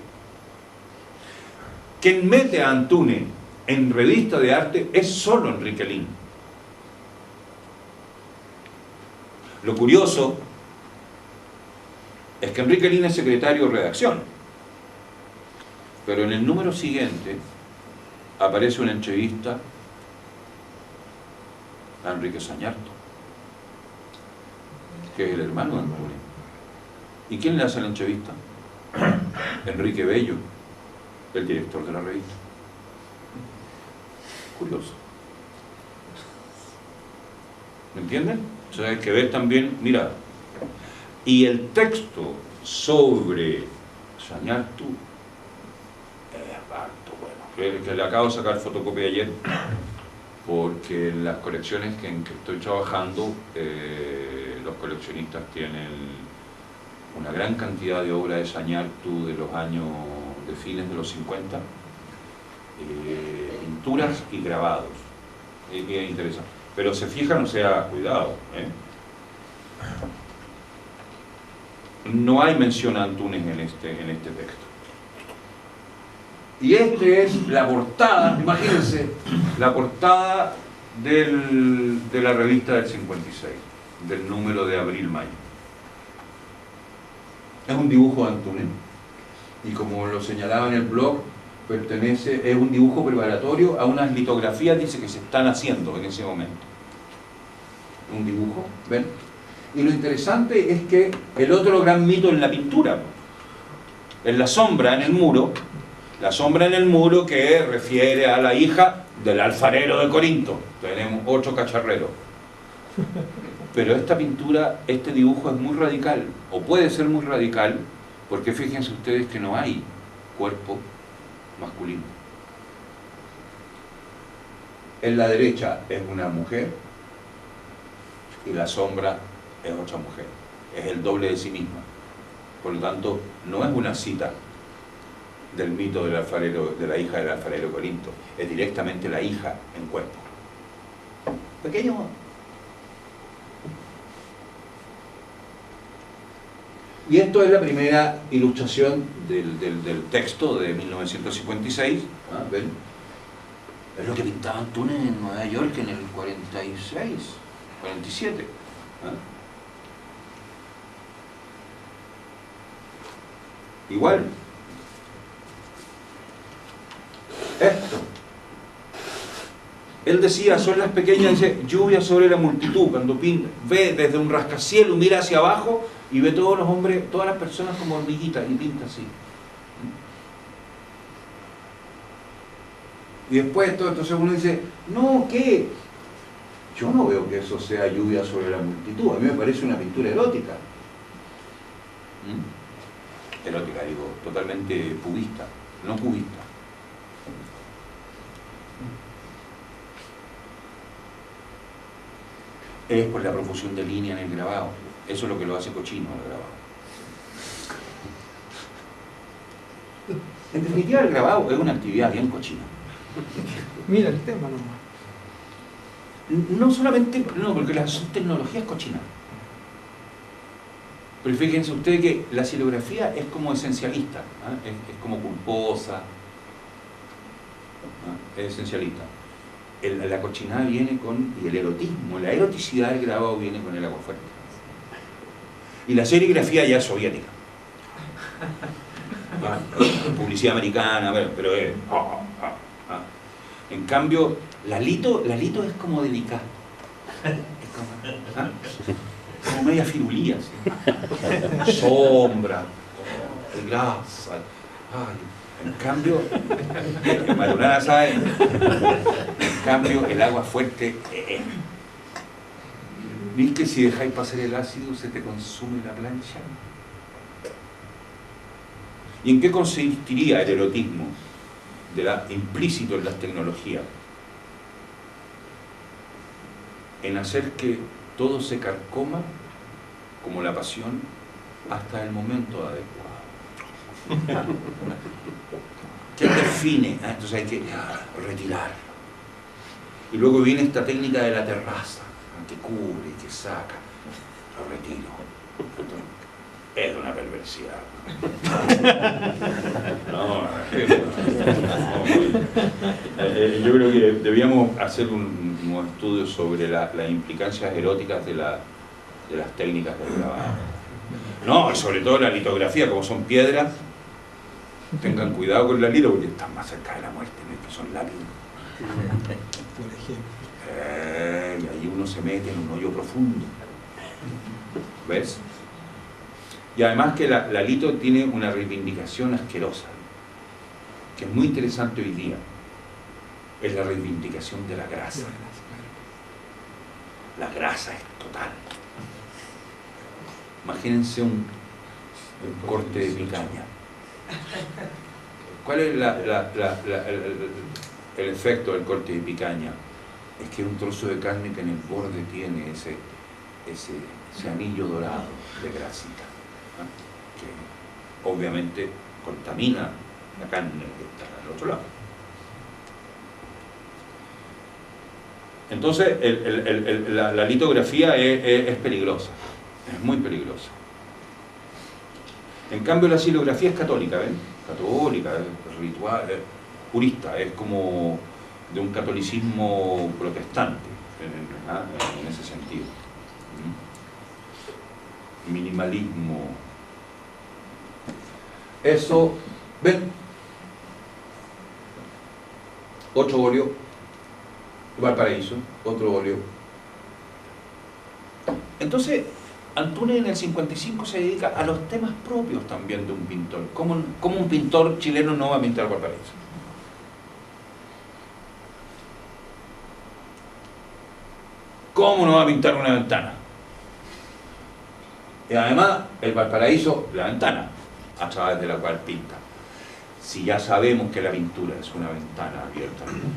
Quien mete a Antunes en revista de arte es solo Enrique Lihn. Lo curioso es que Enrique Lihn es secretario de redacción, pero en el número siguiente aparece una entrevista a Enrique Sañarto, que es el hermano de Antunes. ¿Y quién le hace la entrevista? Enrique Bello, el director de la revista. Curioso. ¿Me entienden? O sea, hay que ver también, mira, y el texto sobre Sañartu es harto bueno, que le acabo de sacar fotocopia ayer, porque en las colecciones en que estoy trabajando, los coleccionistas tienen una gran cantidad de obras de Sañartu de los años, de fines de los 50, pinturas y grabados. Es bien interesante. Pero se fijan, o sea, cuidado, no hay mención a Antunes en este texto. Y esta es la portada, imagínense, la portada de la revista del 56, del número de abril-mayo. Es un dibujo de Antunes, y como lo señalaba en el blog, es un dibujo preparatorio a unas litografías, dice, que se están haciendo en ese momento. Un dibujo, ¿ven? Y lo interesante es que el otro gran mito en la pintura, es la sombra en el muro, que refiere a la hija del alfarero de Corinto. Tenemos otro cacharrero. Pero esta pintura, este dibujo es muy radical, o puede ser muy radical, porque fíjense ustedes que no hay cuerpo masculino. En la derecha es una mujer y la sombra es otra mujer, es el doble de sí misma. Por lo tanto, no es una cita del mito del alfarero, de la hija del alfarero Corinto, es directamente la hija en cuerpo. Pequeño. Y esto es la primera ilustración del texto de 1956. ¿Ah? ¿Ven? Es lo que pintaba Antunes en Nueva York en el 46, 47. ¿Ah? Igual. Esto. Él decía, son las pequeñas, dice, lluvia sobre la multitud. Cuando ve desde un rascacielos, mira hacia abajo y ve todos los hombres, todas las personas como hormiguitas y pinta así. Y después, entonces uno dice, no, ¿qué? Yo no veo que eso sea lluvia sobre la multitud. A mí me parece una pintura erótica. Erótica, digo, totalmente pubista, no cubista. Es por la profusión de línea en el grabado. Eso es lo que lo hace cochino el grabado. En definitiva, el grabado es una actividad bien cochina. Mira el tema nomás. No solamente, no, porque la tecnología es cochina. Pero fíjense ustedes que la xilografía es como esencialista, ¿eh? Es como culposa, ¿eh? Es esencialista. La cochinada viene con, y el erotismo, la eroticidad del grabado viene con el aguafuerte. Y la serigrafía ya es soviética. Publicidad americana, pero es... En cambio, Lalito es como delicado. Es como, ¿ah? Como media firulía, ¿sí? Sombra, grasa. Ay, en cambio, Maturana sabe, en cambio el agua fuerte ¿viste que si dejáis pasar el ácido se te consume la plancha? ¿Y en qué consistiría el erotismo implícito en las tecnologías? En hacer que todo se carcoma como la pasión hasta el momento adecuado. ¿Qué define? Entonces hay que retirar. Y luego viene esta técnica de la terraza, que cubre y que saca. Lo retiro. Es una perversidad. Yo creo que debíamos hacer un estudio sobre las implicancias eróticas de las técnicas de grabado. No, sobre todo la litografía, como son piedras, tengan cuidado con la lito porque están más cerca de la muerte, ¿no? Que son lápidas. Por ejemplo. Y ahí uno se mete en un hoyo profundo. ¿Ves? Y además que la lito tiene una reivindicación asquerosa, que es muy interesante hoy día. Es la reivindicación de la grasa. La grasa es total. Imagínense un corte de picaña. ¿Cuál es el efecto del corte de picaña? Es que es un trozo de carne que en el borde tiene ese anillo dorado de grasita, ¿no? Que obviamente contamina la carne que está al otro lado. Entonces la litografía es peligrosa, es muy peligrosa. En cambio la xilografía es católica, ¿ven? Católica, es ritual, es purista, es como de un catolicismo protestante en ese sentido. Minimalismo. Eso, ven, otro óleo, Valparaíso, otro óleo. Entonces, Antúnez en el 55 se dedica a los temas propios también de un pintor. ¿Cómo un pintor chileno no va a pintar Valparaíso? ¿Cómo no va a pintar una ventana? Y además, el Valparaíso, la ventana, a través de la cual pinta. Si ya sabemos que la pintura es una ventana abierta al mundo.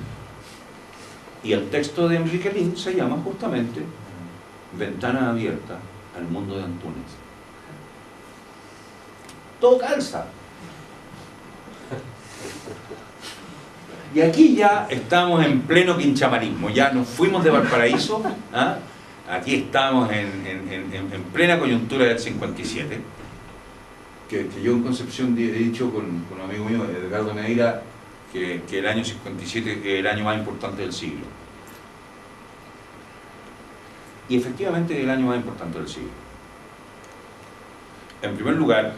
Y el texto de Enrique Lihn se llama justamente Ventana abierta al mundo de Antúnez. Todo calza. Y aquí ya estamos en pleno quinchamarismo, ya nos fuimos de Valparaíso, ¿ah? Aquí estamos en plena coyuntura del 57, que yo en Concepción he dicho con un amigo mío, Edgardo Meira, que el año 57 es el año más importante del siglo. Y efectivamente es el año más importante del siglo. En primer lugar,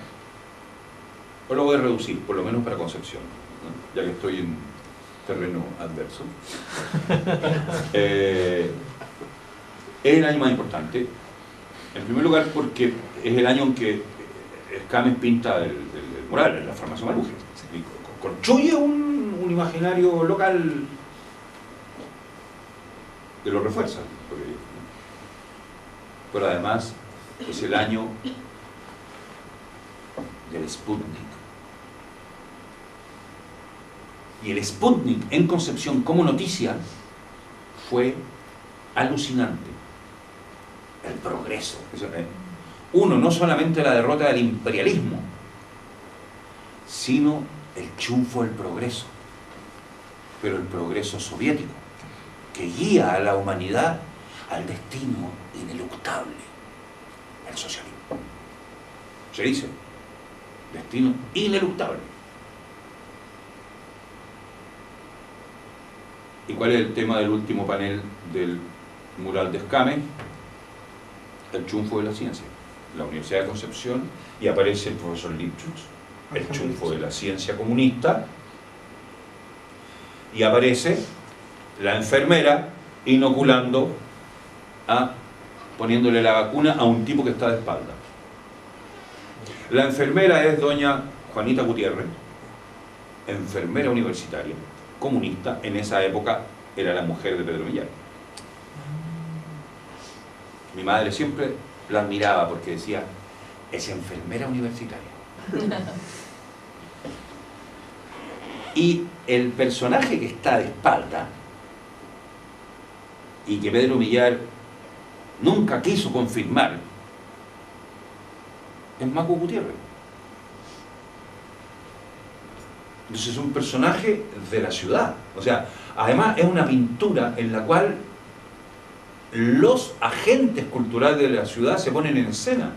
yo lo voy a reducir, por lo menos para Concepción, ¿no? Ya que estoy en terreno adverso. Es el año más importante, en primer lugar porque es el año en que Escames pinta el mural en la farmacia Maruja. Construye un imaginario local que lo refuerza. Pero además es el año del Sputnik. Y el Sputnik en Concepción como noticia fue alucinante. El progreso. Uno, no solamente la derrota del imperialismo, sino el triunfo del progreso, pero el progreso soviético, que guía a la humanidad al destino ineluctable, el socialismo. Se dice, destino ineluctable. ¿Y cuál es el tema del último panel del mural de Escames? El triunfo de la ciencia. La Universidad de Concepción, y aparece el profesor Lipschutz, el triunfo de la ciencia comunista, y aparece la enfermera inoculando, poniéndole la vacuna a un tipo que está de espalda. La enfermera es doña Juanita Gutiérrez, enfermera universitaria, comunista, en esa época era la mujer de Pedro Millar. Mi madre siempre la admiraba porque decía, es enfermera universitaria. Y el personaje que está de espalda, y que Pedro Millar nunca quiso confirmar, es Macu Gutiérrez. Entonces es un personaje de la ciudad. O sea, además es una pintura en la cual los agentes culturales de la ciudad se ponen en escena.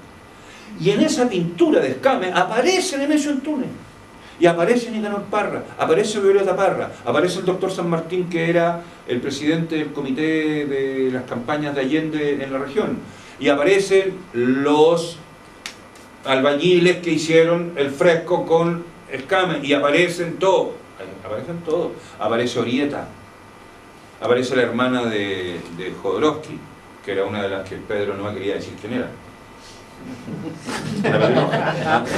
Y en esa pintura de Escame aparece Nemesio Antunes. Y aparece Nicanor Parra, aparece Violeta Parra, aparece el doctor San Martín, que era el presidente del comité de las campañas de Allende en la región. Y aparecen los albañiles que hicieron el fresco con Escame. Y aparecen todos. Aparece Orieta. Aparece la hermana de Jodorowsky, que era una de las que Pedro no quería decir quién era.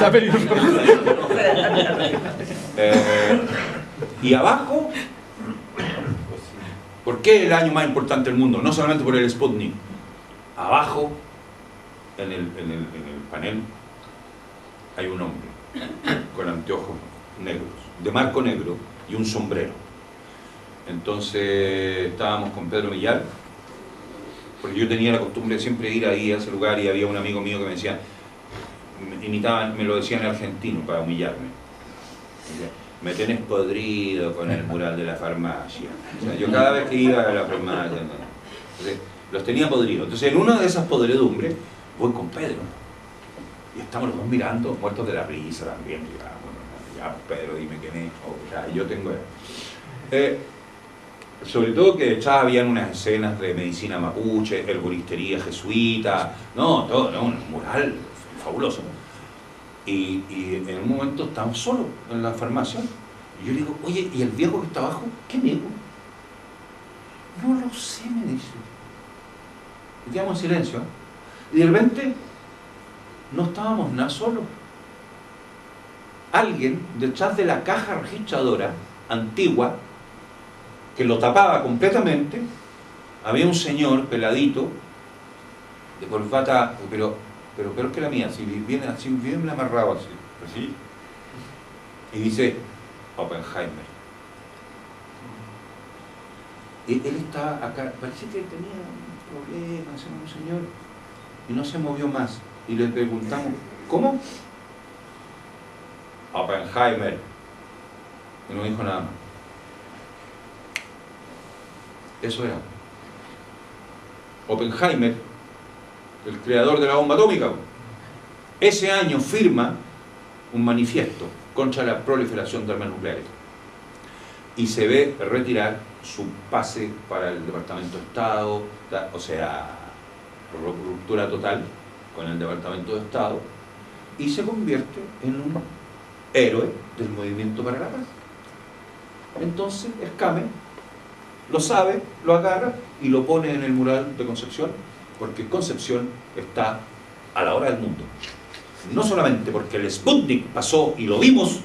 La pelirroja. Y abajo, ¿por qué el año más importante del mundo? No solamente por el Sputnik. Abajo, en el panel, hay un hombre con anteojos negros, de marco negro y un sombrero. Entonces estábamos con Pedro Millar, porque yo tenía la costumbre de siempre ir ahí a ese lugar, y había un amigo mío que me decía, me lo decía en argentino para humillarme. Me tenés podrido con el mural de la farmacia. O sea, yo cada vez que iba a la farmacia, entonces, los tenía podridos. Entonces en una de esas podredumbres voy con Pedro. Y estamos los dos mirando, muertos de la risa también. Ya, Pedro, dime quién es. Ya, yo tengo... sobre todo que detrás habían unas escenas de medicina mapuche, herboristería jesuita, todo, un mural fabuloso. Y en un momento estamos solos en la farmacia, y yo le digo, oye, ¿y el viejo que está abajo? ¿Qué amigo? No lo sé, me dice. Y quedamos en silencio, y de repente no estábamos nada solos. Alguien detrás de la caja registradora antigua, que lo tapaba completamente, había un señor peladito, de corbata, pero peor que la mía, así, bien amarrado así, y dice, Oppenheimer. Y él estaba acá, parecía que tenía un problema, un señor, y no se movió más. Y le preguntamos, ¿cómo? Oppenheimer. Y no dijo nada más. Eso era. Oppenheimer, el creador de la bomba atómica, ese año firma un manifiesto contra la proliferación de armas nucleares y se ve retirar su pase para el Departamento de Estado, o sea, ruptura total con el Departamento de Estado, y se convierte en un héroe del movimiento para la paz. Entonces Escame lo sabe, lo agarra y lo pone en el mural de Concepción, porque Concepción está a la hora del mundo. No solamente porque el Sputnik pasó y lo vimos,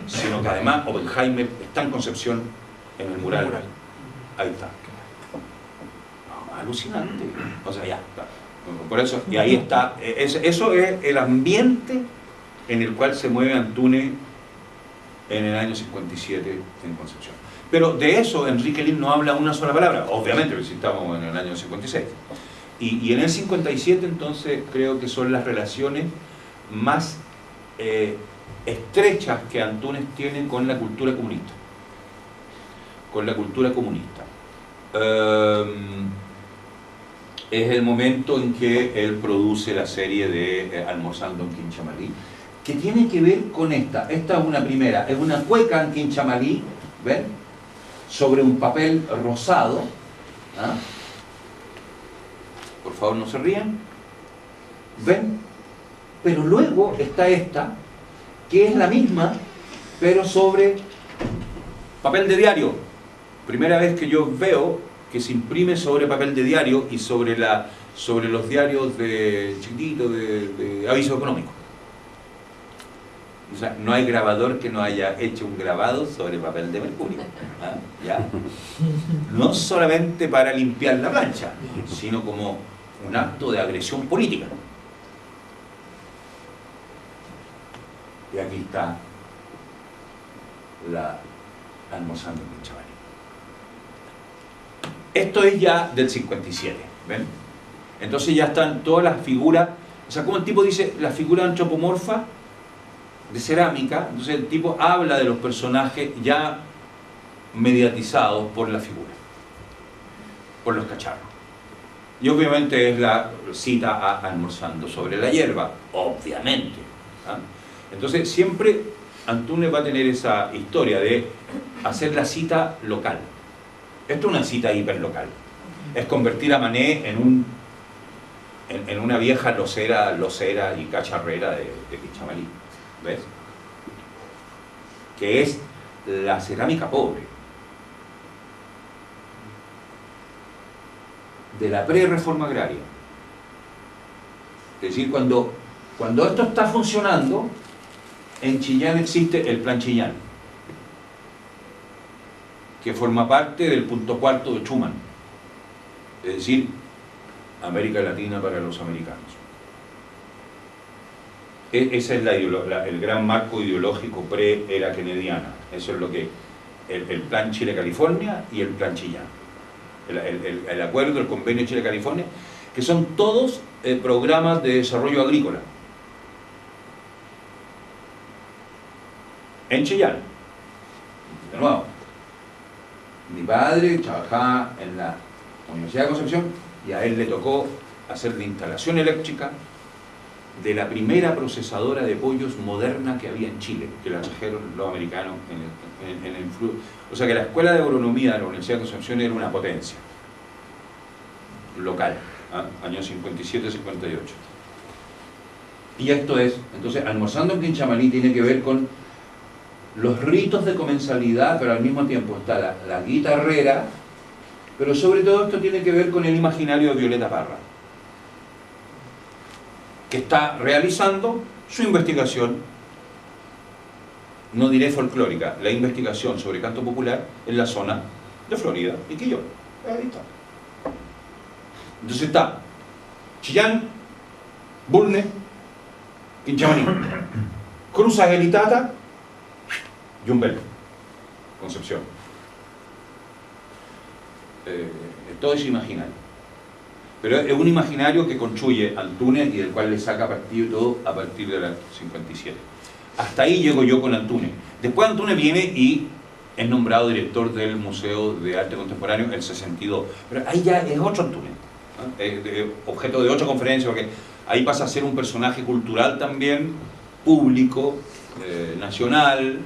sino que además Oppenheimer está en Concepción, en el mural. Ahí está. Alucinante. O sea, ya está. Por eso, y ahí está. Eso es el ambiente en el cual se mueve Antunes en el año 57 en Concepción. Pero de eso Enrique Lihn no habla una sola palabra, obviamente, porque estamos en el año 56. Y en el 57 entonces creo que son las relaciones más estrechas que Antunes tiene con la cultura comunista. Con la cultura comunista. Es el momento en que él produce la serie de Almorzando en Quinchamalí, que tiene que ver con esta. Esta es una primera, es una cueca en Quinchamalí, ¿ven? Sobre un papel rosado. ¿Ah? Por favor, no se rían. ¿Ven? Pero luego está esta, que es la misma, pero sobre papel de diario. primera vez que yo veo que se imprime sobre papel de diario y sobre los diarios de chiquitito de aviso económico. O sea, no hay grabador que no haya hecho un grabado sobre papel de mercurio. ¿Ah? ¿Ya? No solamente para limpiar la plancha, sino como un acto de agresión política. Y aquí está la almorzando en Chavalí. Esto es ya del 57, ¿ven? Entonces ya están todas las figuras, o sea, como el tipo dice, las figuras antropomorfas de cerámica, entonces el tipo habla de los personajes ya mediatizados por la figura, por los cacharros. Y obviamente es la cita a Almorzando sobre la hierba, obviamente. ¿Ah? Entonces siempre Antúnez va a tener esa historia de hacer la cita local. Esto es una cita hiperlocal. Es convertir a Manet en una vieja locera y cacharrera de Quinchamalí. ¿Ves? Que es la cerámica pobre. De la pre-reforma agraria. Es decir, cuando esto está funcionando, en Chillán existe el Plan Chillán, que forma parte del punto cuarto de Schuman, es decir, América Latina para los americanos. Ese es el gran marco ideológico pre-era kennediana. Eso es lo que el Plan Chile-California y el Plan Chillán. El acuerdo, el convenio Chile-California, que son todos programas de desarrollo agrícola. En Chillán, de nuevo, mi padre trabajaba en la Universidad de Concepción y a él le tocó hacer la instalación eléctrica de la primera procesadora de pollos moderna que había en Chile, que la trajeron los americanos en el flujo. O sea que la Escuela de Agronomía de la Universidad de Concepción era una potencia local, años 57-58. Y esto es, entonces, Almorzando en Quinchamalí tiene que ver con los ritos de comensalidad, pero al mismo tiempo está la guitarrera, pero sobre todo esto tiene que ver con el imaginario de Violeta Parra, que está realizando su investigación, no diré folclórica, la investigación sobre canto popular en la zona de Florida y Quillón. Ahí está. Entonces está Chillán, Bulnes, Quinchamalí, Cruzas el Itata, Yumbel, Concepción. Todo es imaginario. Pero es un imaginario que construye Antúnez y del cual le saca partido todo a partir del 57. Hasta ahí llego yo con Antúnez. Después Antúnez viene y es nombrado director del Museo de Arte Contemporáneo el 62. Pero ahí ya es otro Antúnez, ¿no? Objeto de otra conferencia, porque ahí pasa a ser un personaje cultural también, público, nacional,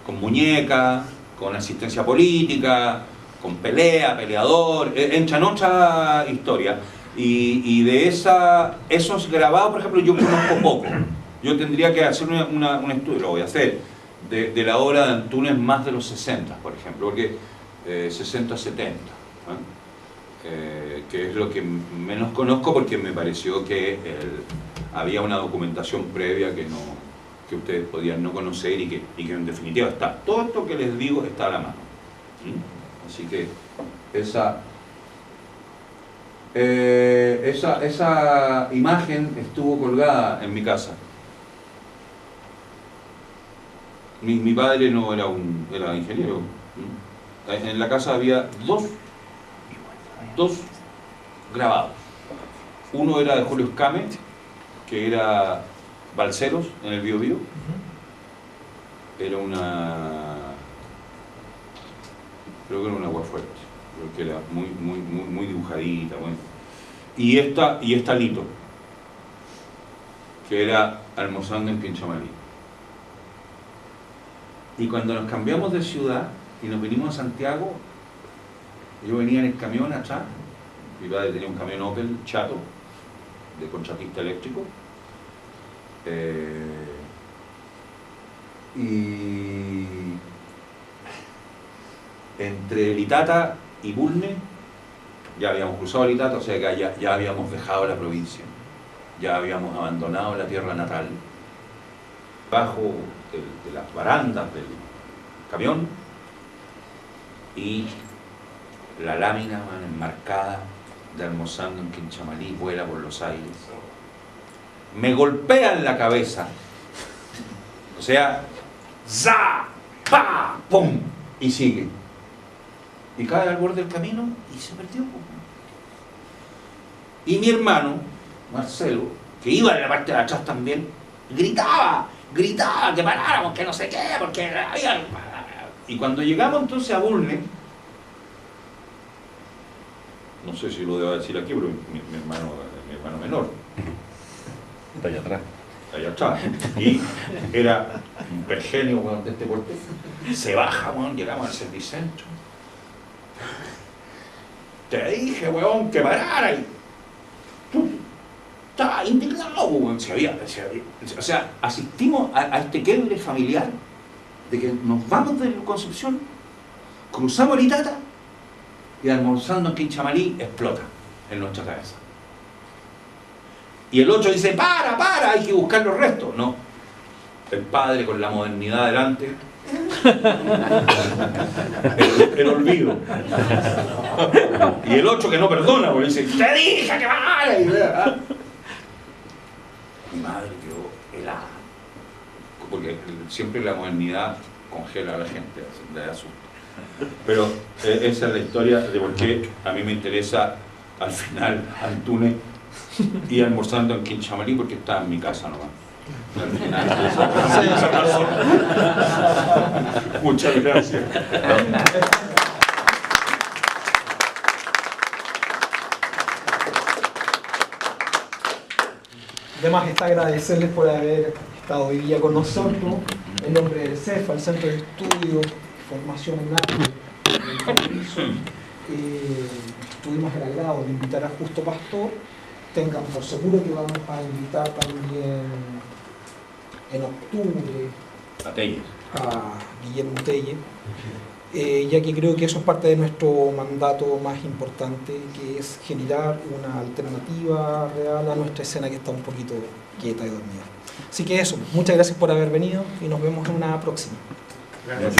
con muñeca, con asistencia política, con pelea, peleador, entra en otra historia. Y de esos grabados, por ejemplo, yo conozco poco. Yo tendría que hacer un estudio, lo voy a hacer, de la obra de Antúnez más de los 60, por ejemplo, porque 60-70, que es lo que menos conozco, porque me pareció que había una documentación previa que ustedes podían no conocer y que en definitiva está. Todo esto que les digo está a la mano. Así que esa imagen estuvo colgada en mi casa. Mi padre no era ingeniero. En la casa había dos grabados. Uno era de Julio Escame, que era Balseros en el Biobío. Era creo que era una aguafuerte, porque era muy dibujadita, bueno. Y esta Lito, que era Almorzando en Quinchamalí. Y cuando nos cambiamos de ciudad y nos vinimos a Santiago, yo venía en el camión atrás, mi padre tenía un camión Opel chato, de contratista eléctrico, y entre Litata y Bulne, ya habíamos cruzado Litata, o sea que ya habíamos dejado la provincia, ya habíamos abandonado la tierra natal. Bajo de las barandas del camión y la lámina enmarcada de Almorzando en Quinchamalí vuela por los aires. Me golpea en la cabeza, o sea, ¡za! ¡Pa! ¡Pum! Y sigue. Y cae al borde del camino y se perdió. Y mi hermano, Marcelo, que iba en la parte de atrás también, gritaba que paráramos, que no sé qué, porque había... Y cuando llegamos entonces a Bulne, no sé si lo debo decir aquí, pero mi hermano menor Está allá atrás. allá atrás, y era un pergenio, bueno, de este porte, se baja, bueno, llegamos al servicentro. Te dije, weón, que parara, y tú estabas indignado, weón. O sea, asistimos a este quiebre familiar de que nos vamos de Concepción, cruzamos Litata y Almorzando en Quinchamalí explota en nuestra cabeza. Y el 8 dice, para, hay que buscar los restos. No, el padre con la modernidad delante, el olvido. Y el 8 que no perdona, porque dice, te dije que para. Mi madre quedó helada, porque siempre la modernidad congela a la gente, le da susto. Pero esa es la historia de por qué a mí me interesa al final Antúnez y Almorzando en Quinchamalí, porque estaba en mi casa nomás. Al final, esa razón. Muchas gracias. Además está agradecerles por haber estado hoy día con nosotros, en nombre del CEFA, el Centro de Estudios, Formación en Arte, tuvimos el agrado de invitar a Justo Pastor. Tengan por seguro que vamos a invitar también en octubre a Guillermo Telle, ya que creo que eso es parte de nuestro mandato más importante, que es generar una alternativa real a nuestra escena que está un poquito quieta y dormida. Así que eso, muchas gracias por haber venido y nos vemos en una próxima. Gracias.